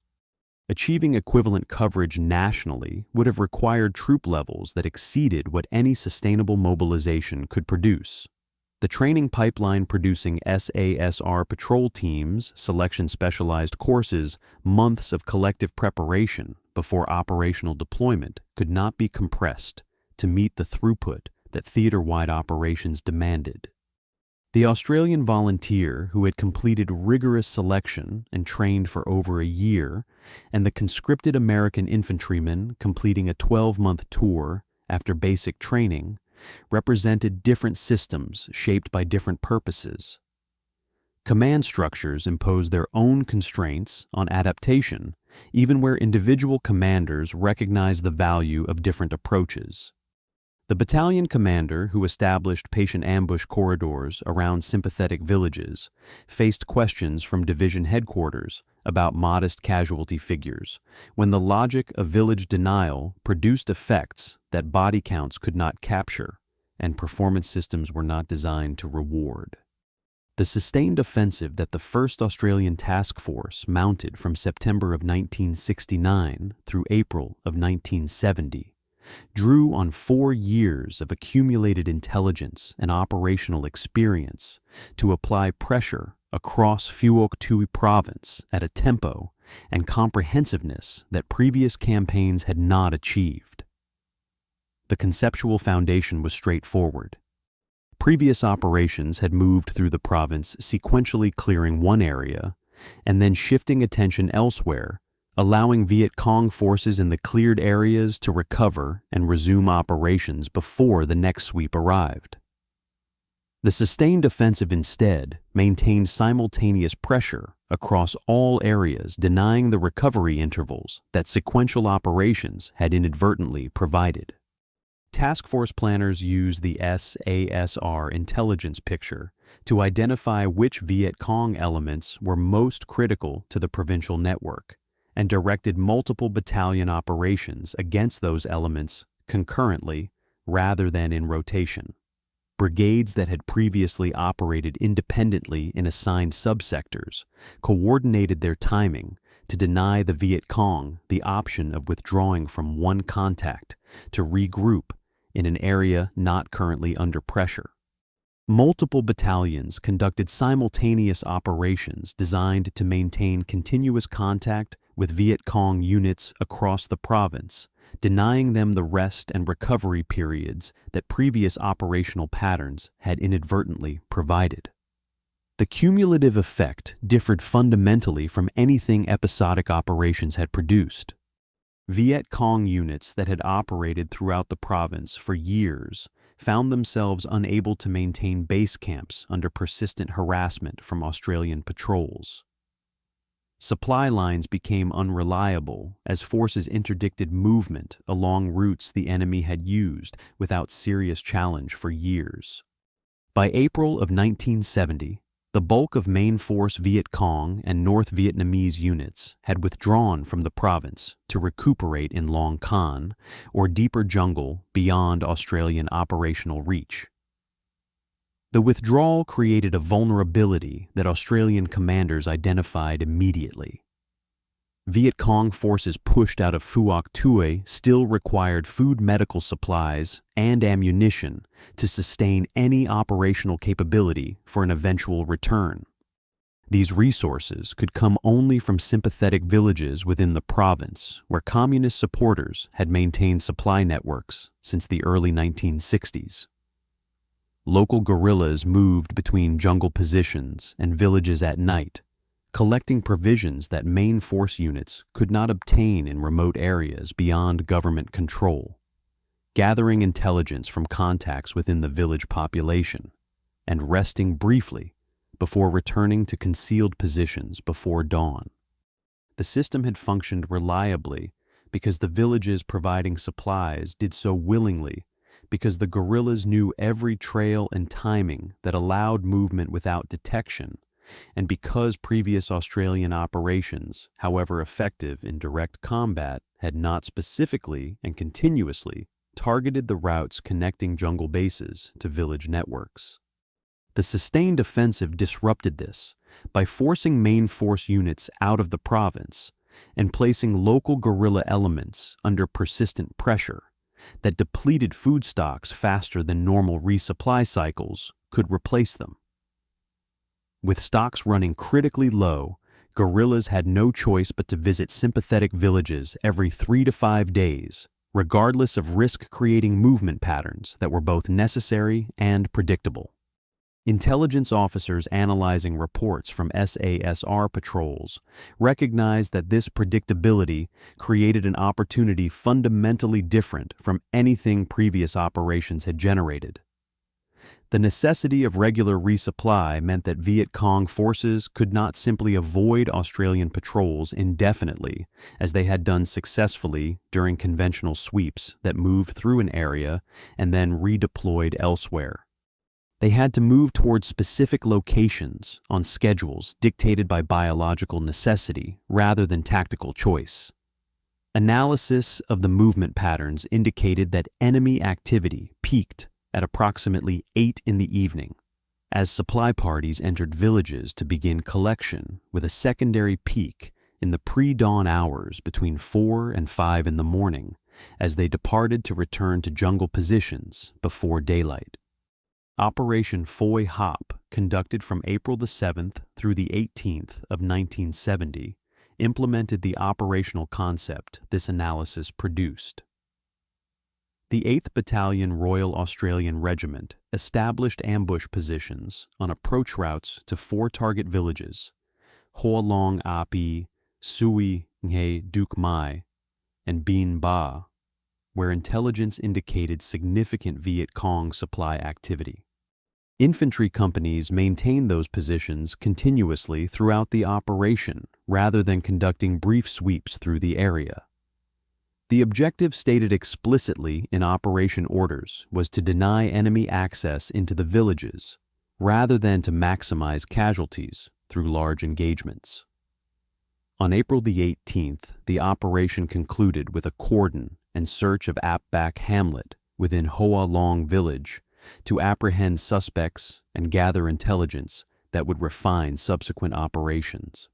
Achieving equivalent coverage nationally would have required troop levels that exceeded what any sustainable mobilization could produce. The training pipeline producing SASR patrol teams, selection specialized courses, months of collective preparation before operational deployment could not be compressed to meet the throughput that theater-wide operations demanded. The Australian volunteer who had completed rigorous selection and trained for over a year, and the conscripted American infantryman completing a 12-month tour after basic training, represented different systems shaped by different purposes. Command structures impose their own constraints on adaptation, even where individual commanders recognize the value of different approaches. The battalion commander who established patient ambush corridors around sympathetic villages faced questions from division headquarters about modest casualty figures, when the logic of village denial produced effects that body counts could not capture and performance systems were not designed to reward. The sustained offensive that the 1st Australian Task Force mounted from September of 1969 through April of 1970 drew on 4 years of accumulated intelligence and operational experience to apply pressure across Phuoc Tuy province at a tempo and comprehensiveness that previous campaigns had not achieved. The conceptual foundation was straightforward. Previous operations had moved through the province sequentially clearing one area and then shifting attention elsewhere, allowing Viet Cong forces in the cleared areas to recover and resume operations before the next sweep arrived. The sustained offensive instead maintained simultaneous pressure across all areas, denying the recovery intervals that sequential operations had inadvertently provided. Task force planners used the SASR intelligence picture to identify which Viet Cong elements were most critical to the provincial network, and directed multiple battalion operations against those elements concurrently rather than in rotation. Brigades that had previously operated independently in assigned subsectors coordinated their timing to deny the Viet Cong the option of withdrawing from one contact to regroup in an area not currently under pressure. Multiple battalions conducted simultaneous operations designed to maintain continuous contact with Viet Cong units across the province, denying them the rest and recovery periods that previous operational patterns had inadvertently provided. The cumulative effect differed fundamentally from anything episodic operations had produced. Viet Cong units that had operated throughout the province for years found themselves unable to maintain base camps under persistent harassment from Australian patrols. Supply lines became unreliable as forces interdicted movement along routes the enemy had used without serious challenge for years. By April of 1970, The bulk of main force Viet Cong and North Vietnamese units had withdrawn from the province to recuperate in Long Con, or deeper jungle beyond Australian operational reach. The withdrawal created a vulnerability that Australian commanders identified immediately. Viet Cong forces pushed out of Phuoc Tue still required food, medical supplies, and ammunition to sustain any operational capability for an eventual return. These resources could come only from sympathetic villages within the province, where communist supporters had maintained supply networks since the early 1960s. Local guerrillas moved between jungle positions and villages at night, collecting provisions that main force units could not obtain in remote areas beyond government control, gathering intelligence from contacts within the village population, and resting briefly before returning to concealed positions before dawn. The system had functioned reliably because the villages providing supplies did so willingly, because the guerrillas knew every trail and timing that allowed movement without detection, and because previous Australian operations, however effective in direct combat, had not specifically and continuously targeted the routes connecting jungle bases to village networks. The sustained offensive disrupted this by forcing main force units out of the province and placing local guerrilla elements under persistent pressure that depleted food stocks faster than normal resupply cycles could replace them. With stocks running critically low, guerrillas had no choice but to visit sympathetic villages every 3 to 5 days, regardless of risk-creating movement patterns that were both necessary and predictable. Intelligence officers analyzing reports from SASR patrols recognized that this predictability created an opportunity fundamentally different from anything previous operations had generated. The necessity of regular resupply meant that Viet Cong forces could not simply avoid Australian patrols indefinitely, as they had done successfully during conventional sweeps that moved through an area and then redeployed elsewhere. They had to move towards specific locations on schedules dictated by biological necessity rather than tactical choice. Analysis of the movement patterns indicated that enemy activity peaked at approximately 8 in the evening, as supply parties entered villages to begin collection, with a secondary peak in the pre-dawn hours between 4 and 5 in the morning, as they departed to return to jungle positions before daylight. Operation Phoi Hop, conducted from April the 7th through the 18th of 1970, implemented the operational concept this analysis produced. The 8th Battalion Royal Australian Regiment established ambush positions on approach routes to 4 target villages, Hoa Long Api, Sui Nghe Duc Mai, and Bien Ba, where intelligence indicated significant Viet Cong supply activity. Infantry companies maintained those positions continuously throughout the operation rather than conducting brief sweeps through the area. The objective stated explicitly in operation orders was to deny enemy access into the villages rather than to maximize casualties through large engagements. On April the 18th, the operation concluded with a cordon and search of Ap Bac hamlet within Hoa Long village to apprehend suspects and gather intelligence that would refine subsequent operations.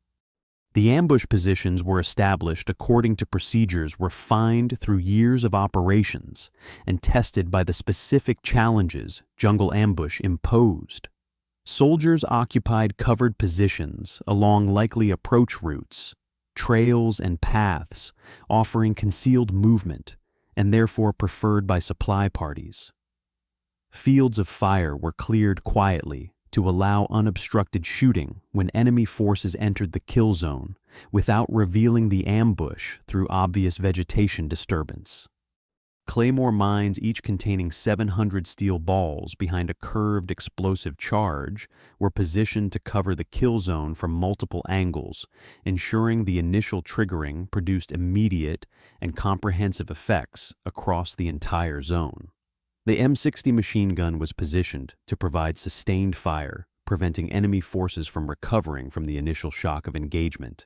The ambush positions were established according to procedures refined through years of operations and tested by the specific challenges jungle ambush imposed. Soldiers occupied covered positions along likely approach routes, trails and paths, offering concealed movement and therefore preferred by supply parties. Fields of fire were cleared quietly to allow unobstructed shooting when enemy forces entered the kill zone without revealing the ambush through obvious vegetation disturbance. Claymore mines, each containing 700 steel balls behind a curved explosive charge, were positioned to cover the kill zone from multiple angles, ensuring the initial triggering produced immediate and comprehensive effects across the entire zone. The M60 machine gun was positioned to provide sustained fire preventing enemy forces from recovering from the initial shock of engagement.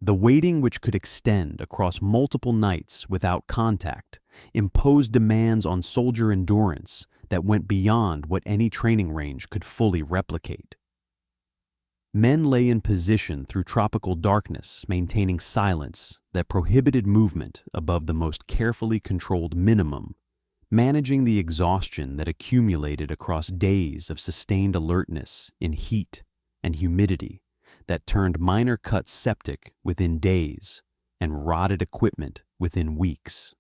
The waiting, which could extend across multiple nights without contact, imposed demands on soldier endurance that went beyond what any training range could fully replicate. Men lay in position through tropical darkness, maintaining silence that prohibited movement above the most carefully controlled minimum, managing the exhaustion that accumulated across days of sustained alertness in heat and humidity that turned minor cuts septic within days and rotted equipment within weeks.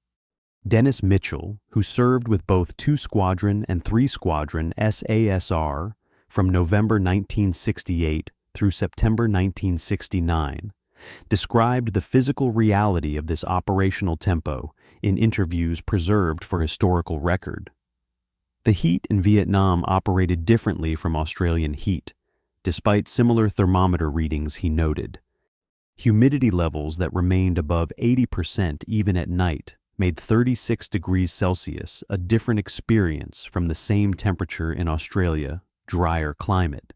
Dennis Mitchell, who served with both 2 Squadron and 3 Squadron SASR from November 1968 through September 1969, described the physical reality of this operational tempo in interviews preserved for historical record. The heat in Vietnam operated differently from Australian heat, despite similar thermometer readings, he noted. Humidity levels that remained above 80% even at night made 36 degrees Celsius a different experience from the same temperature in Australia, drier climate.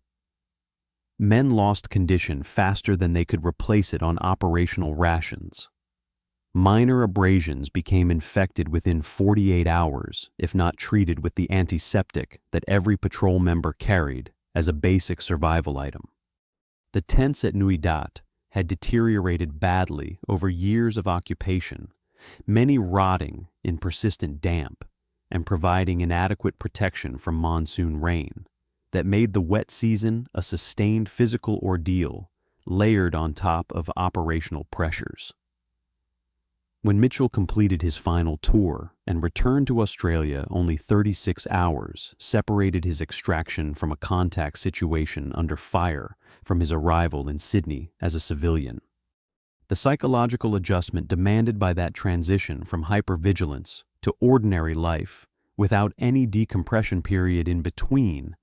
Men lost condition faster than they could replace it on operational rations. Minor abrasions became infected within 48 hours, if not treated with the antiseptic that every patrol member carried as a basic survival item. The tents at Nui Dat had deteriorated badly over years of occupation, many rotting in persistent damp and providing inadequate protection from monsoon rain that made the wet season a sustained physical ordeal layered on top of operational pressures. When Mitchell completed his final tour and returned to Australia, only 36 hours separated his extraction from a contact situation under fire from his arrival in Sydney as a civilian. The psychological adjustment demanded by that transition from hypervigilance to ordinary life, without any decompression period in between,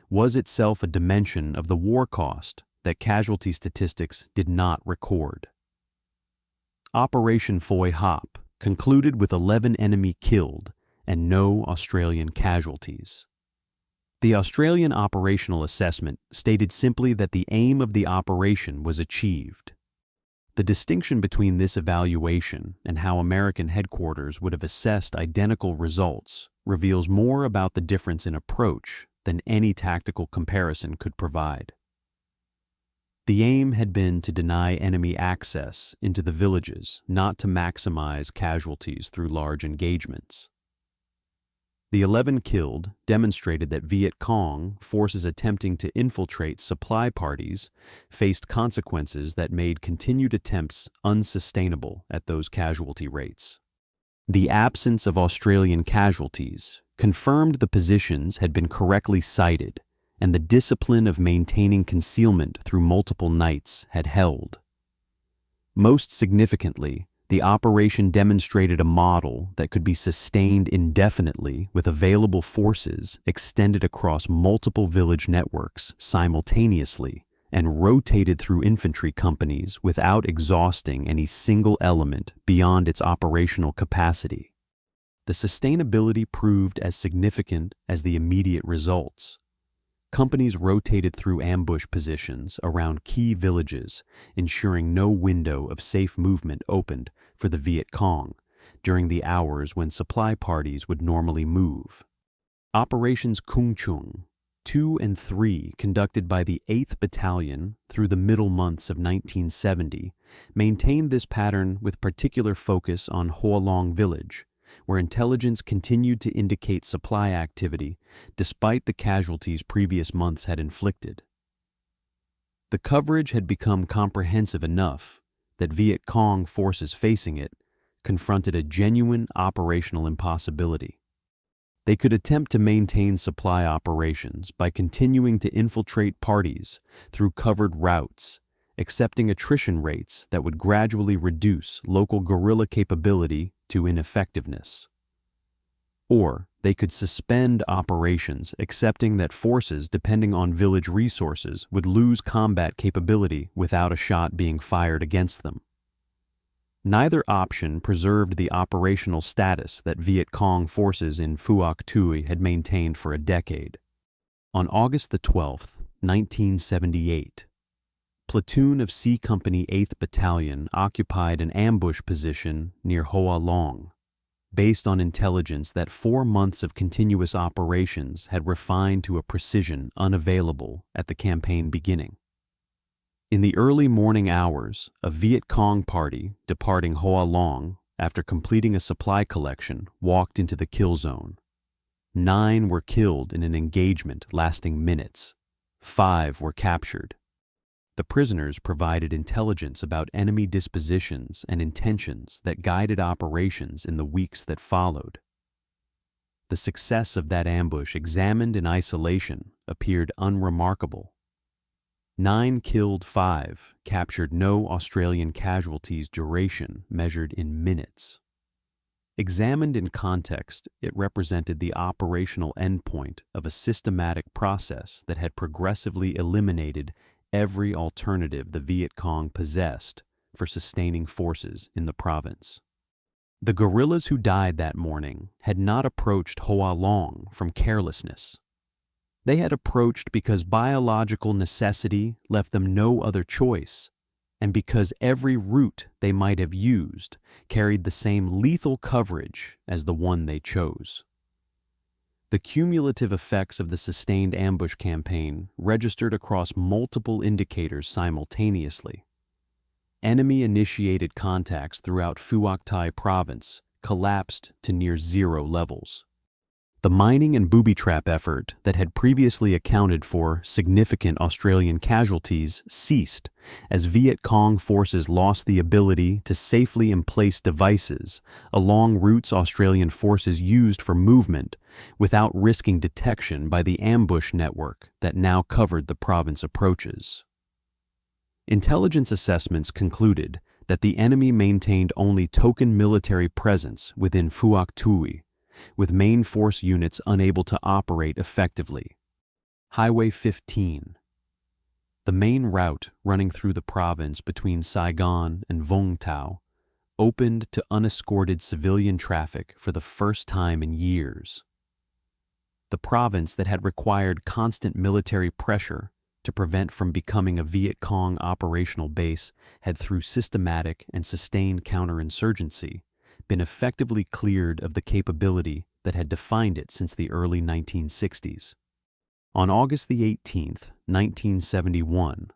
was itself a dimension of the war cost that casualty statistics did not record. Operation Phoi Hop concluded with 11 enemy killed and no Australian casualties. The Australian operational assessment stated simply that the aim of the operation was achieved. The distinction between this evaluation and how American headquarters would have assessed identical results reveals more about the difference in approach than any tactical comparison could provide. The aim had been to deny enemy access into the villages, not to maximize casualties through large engagements. The 11 killed demonstrated that Viet Cong forces attempting to infiltrate supply parties faced consequences that made continued attempts unsustainable at those casualty rates. The absence of Australian casualties confirmed the positions had been correctly sighted, and the discipline of maintaining concealment through multiple nights had held. Most significantly, the operation demonstrated a model that could be sustained indefinitely with available forces extended across multiple village networks simultaneously and rotated through infantry companies without exhausting any single element beyond its operational capacity. The sustainability proved as significant as the immediate results. Companies rotated through ambush positions around key villages, ensuring no window of safe movement opened for the Viet Cong during the hours when supply parties would normally move. Operations Kung Chung 2 and 3, conducted by the 8th Battalion through the middle months of 1970, maintained this pattern with particular focus on Hoa Long Village, where intelligence continued to indicate supply activity despite the casualties previous months had inflicted. The coverage had become comprehensive enough that Viet Cong forces facing it confronted a genuine operational impossibility. They could attempt to maintain supply operations by continuing to infiltrate parties through covered routes, accepting attrition rates that would gradually reduce local guerrilla capability to ineffectiveness. Or they could suspend operations, accepting that forces depending on village resources would lose combat capability without a shot being fired against them. Neither option preserved the operational status that Viet Cong forces in Phuoc Tuy had maintained for a decade. On August the 12th, 1978. Platoon of C Company 8th Battalion occupied an ambush position near Hoa Long, based on intelligence that 4 months of continuous operations had refined to a precision unavailable at the campaign beginning. In the early morning hours, a Viet Cong party departing Hoa Long after completing a supply collection walked into the kill zone. 9 were killed in an engagement lasting minutes. 5 were captured. The prisoners provided intelligence about enemy dispositions and intentions that guided operations in the weeks that followed. The success of that ambush, examined in isolation, appeared unremarkable. 9 killed, 5 captured, no Australian casualties, duration measured in minutes. Examined in context, it represented the operational endpoint of a systematic process that had progressively eliminated every alternative the Viet Cong possessed for sustaining forces in the province. The guerrillas who died that morning had not approached Hoa Long from carelessness. They had approached because biological necessity left them no other choice, and because every route they might have used carried the same lethal coverage as the one they chose. The cumulative effects of the sustained ambush campaign registered across multiple indicators simultaneously. Enemy-initiated contacts throughout Phuoc Thi province collapsed to near zero levels. The mining and booby trap effort that had previously accounted for significant Australian casualties ceased as Viet Cong forces lost the ability to safely emplace devices along routes Australian forces used for movement without risking detection by the ambush network that now covered the province approaches. Intelligence assessments concluded that the enemy maintained only token military presence within Phuoc Thi, with main force units unable to operate effectively. Highway 15. The main route running through the province between Saigon and Vung Tau opened to unescorted civilian traffic for the first time in years. The province that had required constant military pressure to prevent from becoming a Viet Cong operational base had, through systematic and sustained counterinsurgency, been effectively cleared of the capability that had defined it since the early 1960s. On August the 18th, 1971,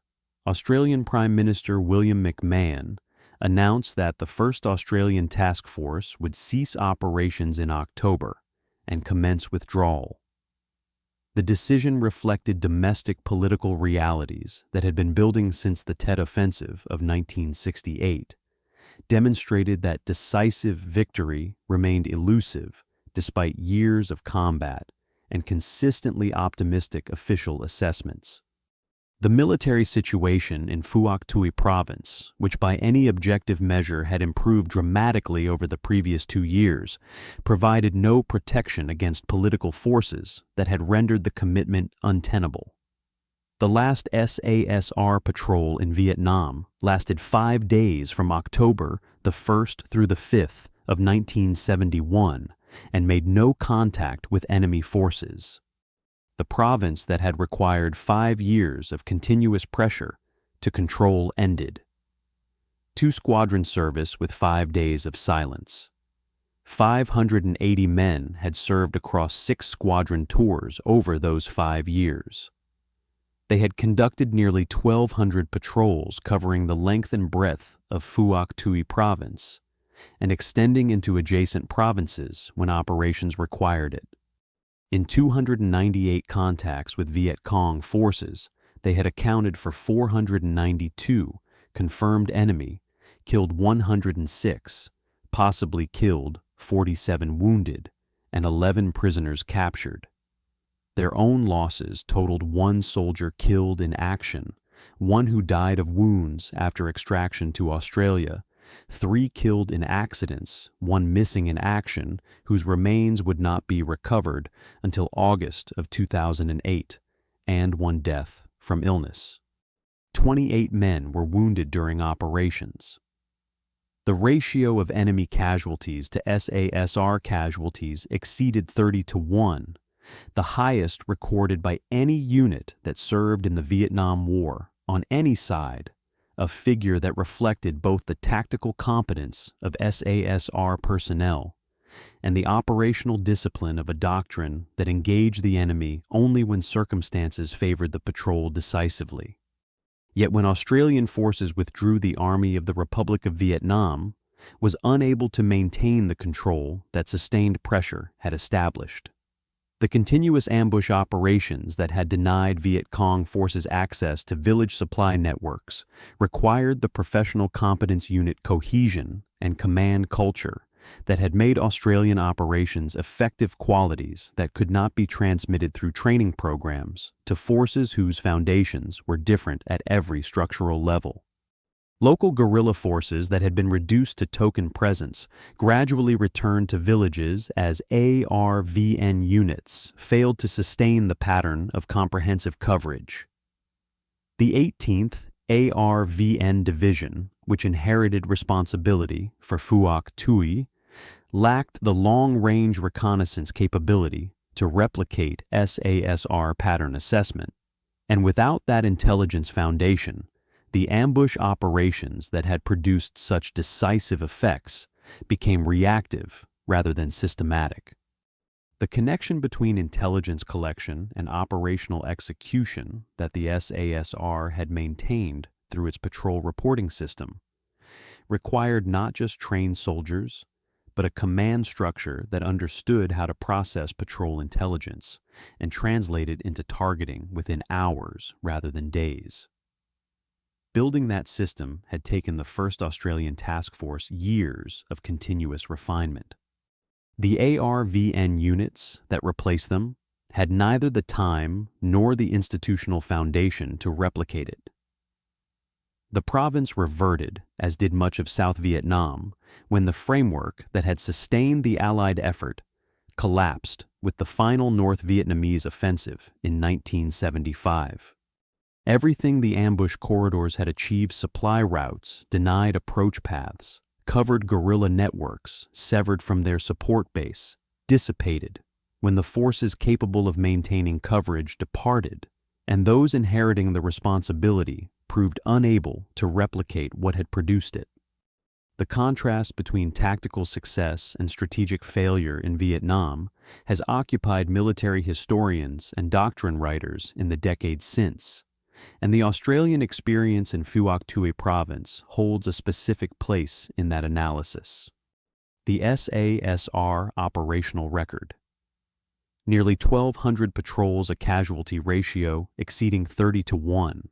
Australian Prime Minister William McMahon announced that the 1st Australian Task Force would cease operations in October and commence withdrawal. The decision reflected domestic political realities that had been building since the Tet Offensive of 1968, demonstrated that decisive victory remained elusive despite years of combat and consistently optimistic official assessments. The military situation in Phuoc Thi province, which by any objective measure had improved dramatically over the previous 2 years, provided no protection against political forces that had rendered the commitment untenable. The last SASR patrol in Vietnam lasted 5 days from October the 1st through the 5th of 1971 and made no contact with enemy forces. The province that had required 5 years of continuous pressure to control ended. 2 squadron service with 5 days of silence. 580 men had served across 6 squadron tours over those 5 years. They had conducted nearly 1,200 patrols covering the length and breadth of Phuoc Thi province and extending into adjacent provinces when operations required it. In 298 contacts with Viet Cong forces, they had accounted for 492 confirmed enemy, killed 106, possibly killed 47 wounded, and 11 prisoners captured. Their own losses totaled 1 soldier killed in action, 1 who died of wounds after extraction to Australia, 3 killed in accidents, 1 missing in action, whose remains would not be recovered until August of 2008, and 1 death from illness. 28 men were wounded during operations. The ratio of enemy casualties to SASR casualties exceeded 30 to 1, the highest recorded by any unit that served in the Vietnam War on any side, a figure that reflected both the tactical competence of SASR personnel and the operational discipline of a doctrine that engaged the enemy only when circumstances favored the patrol decisively. Yet when Australian forces withdrew, the Army of the Republic of Vietnam was unable to maintain the control that sustained pressure had established. The continuous ambush operations that had denied Viet Cong forces access to village supply networks required the professional competence unit cohesion and command culture that had made Australian operations effective qualities that could not be transmitted through training programs to forces whose foundations were different at every structural level. Local guerrilla forces that had been reduced to token presence gradually returned to villages as ARVN units failed to sustain the pattern of comprehensive coverage. The 18th ARVN Division, which inherited responsibility for Phuoc Tuy, lacked the long-range reconnaissance capability to replicate SASR pattern assessment, and without that intelligence foundation, the ambush operations that had produced such decisive effects became reactive rather than systematic. The connection between intelligence collection and operational execution that the SASR had maintained through its patrol reporting system required not just trained soldiers, but a command structure that understood how to process patrol intelligence and translate it into targeting within hours rather than days. Building that system had taken the 1st Australian Task Force years of continuous refinement. The ARVN units that replaced them had neither the time nor the institutional foundation to replicate it. The province reverted, as did much of South Vietnam, when the framework that had sustained the Allied effort collapsed with the final North Vietnamese offensive in 1975. Everything the ambush corridors had achieved: supply routes, denied approach paths, covered guerrilla networks severed from their support base, dissipated when the forces capable of maintaining coverage departed, and those inheriting the responsibility proved unable to replicate what had produced it. The contrast between tactical success and strategic failure in Vietnam has occupied military historians and doctrine writers in the decades since, and the Australian experience in Phuoc Tuy province holds a specific place in that analysis. The SASR operational record. Nearly 1,200 patrols, a casualty ratio exceeding 30-1.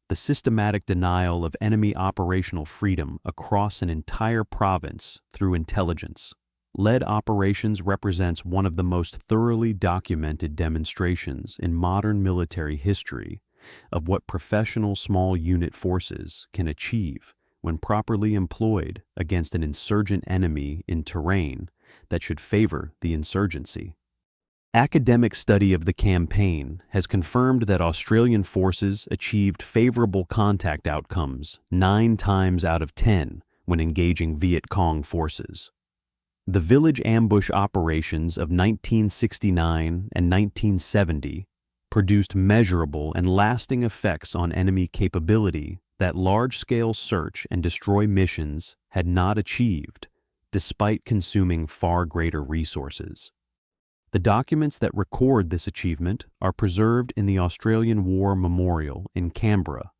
The systematic denial of enemy operational freedom across an entire province through intelligence led operations represents one of the most thoroughly documented demonstrations in modern military history of what professional small unit forces can achieve when properly employed against an insurgent enemy in terrain that should favor the insurgency. Academic study of the campaign has confirmed that Australian forces achieved favorable contact outcomes 9 times out of 10 when engaging Viet Cong forces. The village ambush operations of 1969 and 1970 produced measurable and lasting effects on enemy capability that large-scale search and destroy missions had not achieved, despite consuming far greater resources. The documents that record this achievement are preserved in the Australian War Memorial in Canberra,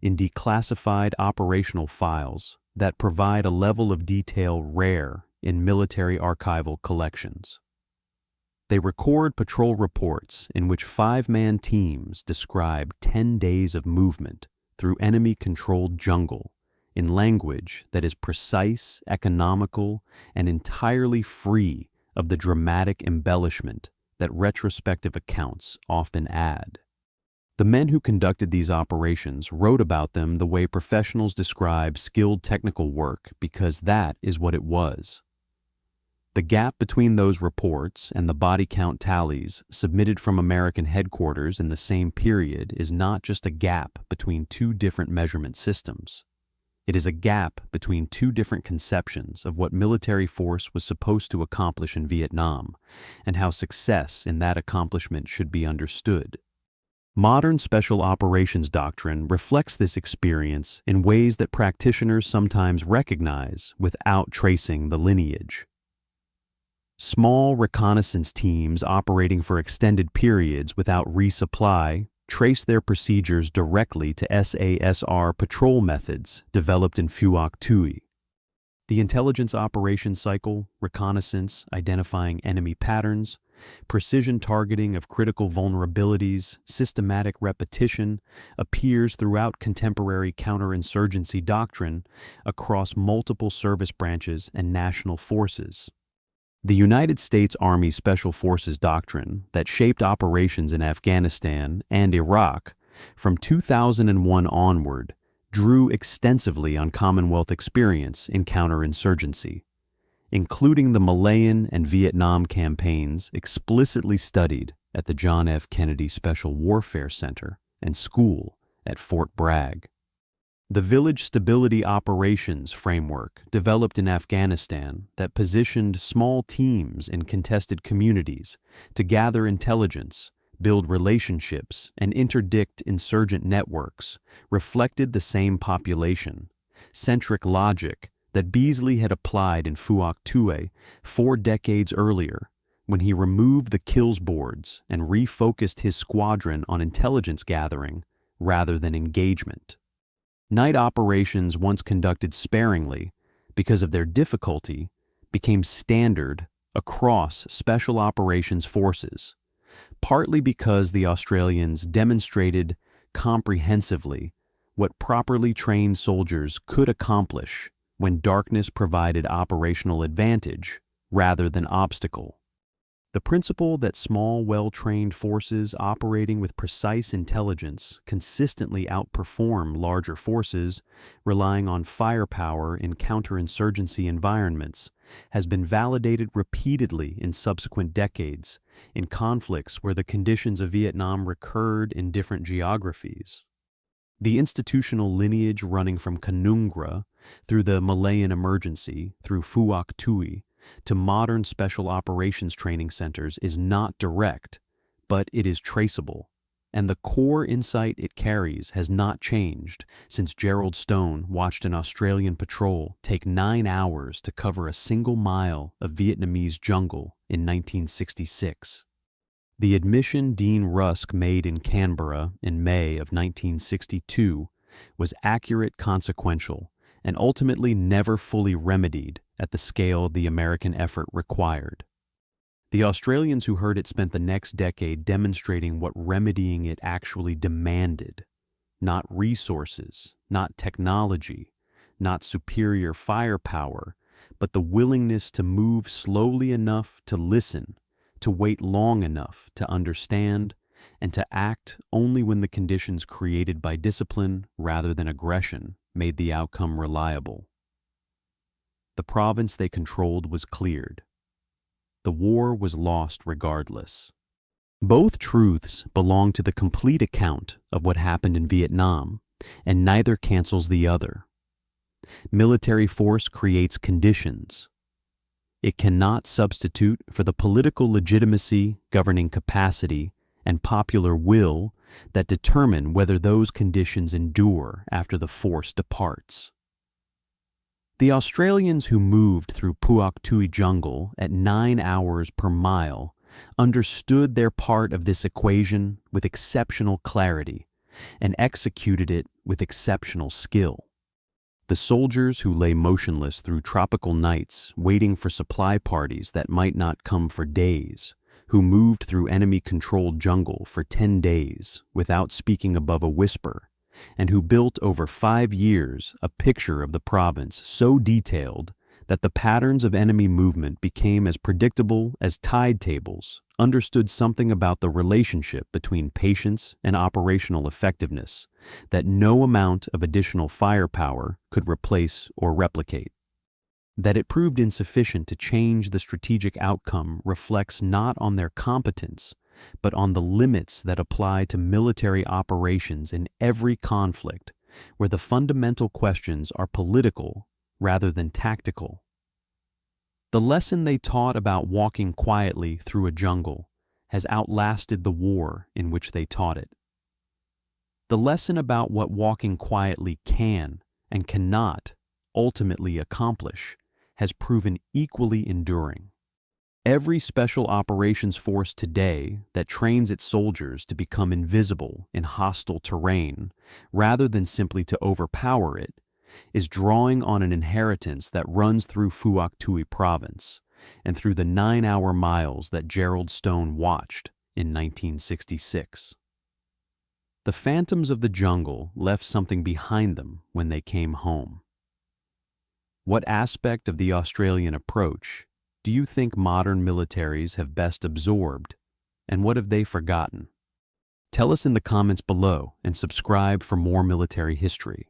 in declassified operational files that provide a level of detail rare in military archival collections. They record patrol reports in which 5-man teams describe 10 days of movement through enemy-controlled jungle in language that is precise, economical, and entirely free of the dramatic embellishment that retrospective accounts often add. The men who conducted these operations wrote about them the way professionals describe skilled technical work because that is what it was. The gap between those reports and the body count tallies submitted from American headquarters in the same period is not just a gap between 2 different measurement systems. It is a gap between two different conceptions of what military force was supposed to accomplish in Vietnam and how success in that accomplishment should be understood. Modern special operations doctrine reflects this experience in ways that practitioners sometimes recognize without tracing the lineage. Small reconnaissance teams operating for extended periods without resupply trace their procedures directly to SASR patrol methods developed in Phuoc Tuy. The intelligence operations cycle, reconnaissance, identifying enemy patterns, precision targeting of critical vulnerabilities, systematic repetition, appears throughout contemporary counterinsurgency doctrine across multiple service branches and national forces. The United States Army Special Forces doctrine that shaped operations in Afghanistan and Iraq from 2001 onward drew extensively on Commonwealth experience in counterinsurgency, including the Malayan and Vietnam campaigns explicitly studied at the John F. Kennedy Special Warfare Center and School at Fort Bragg. The Village Stability Operations framework developed in Afghanistan that positioned small teams in contested communities to gather intelligence, build relationships, and interdict insurgent networks reflected the same population-centric logic that Beasley had applied in Phuoc Tuy 4 decades earlier when he removed the kills boards and refocused his squadron on intelligence gathering rather than engagement. Night operations, once conducted sparingly because of their difficulty, became standard across special operations forces, partly because the Australians demonstrated comprehensively what properly trained soldiers could accomplish when darkness provided operational advantage rather than obstacle. The principle that small, well-trained forces operating with precise intelligence consistently outperform larger forces relying on firepower in counterinsurgency environments has been validated repeatedly in subsequent decades in conflicts where the conditions of Vietnam recurred in different geographies. The institutional lineage running from Canberra through the Malayan Emergency through Phuoc Tuy to modern special operations training centers is not direct, but it is traceable, and the core insight it carries has not changed since Gerald Stone watched an Australian patrol take 9 hours to cover a single mile of Vietnamese jungle in 1966. The admission Dean Rusk made in Canberra in May of 1962 was accurate, consequential, and ultimately never fully remedied at the scale the American effort required. The Australians who heard it spent the next decade demonstrating what remedying it actually demanded: not resources, not technology, not superior firepower, but the willingness to move slowly enough to listen, to wait long enough to understand, and to act only when the conditions created by discipline rather than aggression made the outcome reliable. The province they controlled was cleared. The war was lost regardless. Both truths belong to the complete account of what happened in Vietnam, and neither cancels the other. Military force creates conditions. It cannot substitute for the political legitimacy, governing capacity, and popular will that determine whether those conditions endure after the force departs. The Australians who moved through Phuoc Tuy jungle at 9 hours per mile understood their part of this equation with exceptional clarity and executed it with exceptional skill. The soldiers who lay motionless through tropical nights waiting for supply parties that might not come for days, who moved through enemy-controlled jungle for 10 days without speaking above a whisper, and who built over 5 years a picture of the province so detailed that the patterns of enemy movement became as predictable as tide tables, understood something about the relationship between patience and operational effectiveness that no amount of additional firepower could replace or replicate. That it proved insufficient to change the strategic outcome reflects not on their competence, but on the limits that apply to military operations in every conflict where the fundamental questions are political rather than tactical. The lesson they taught about walking quietly through a jungle has outlasted the war in which they taught it. The lesson about what walking quietly can and cannot ultimately accomplish has proven equally enduring. Every special operations force today that trains its soldiers to become invisible in hostile terrain rather than simply to overpower it is drawing on an inheritance that runs through Phuoc Tuy province and through the 9-hour miles that Gerald Stone watched in 1966. The phantoms of the jungle left something behind them when they came home. What aspect of the Australian approach do you think modern militaries have best absorbed, and what have they forgotten? Tell us in the comments below and subscribe for more military history.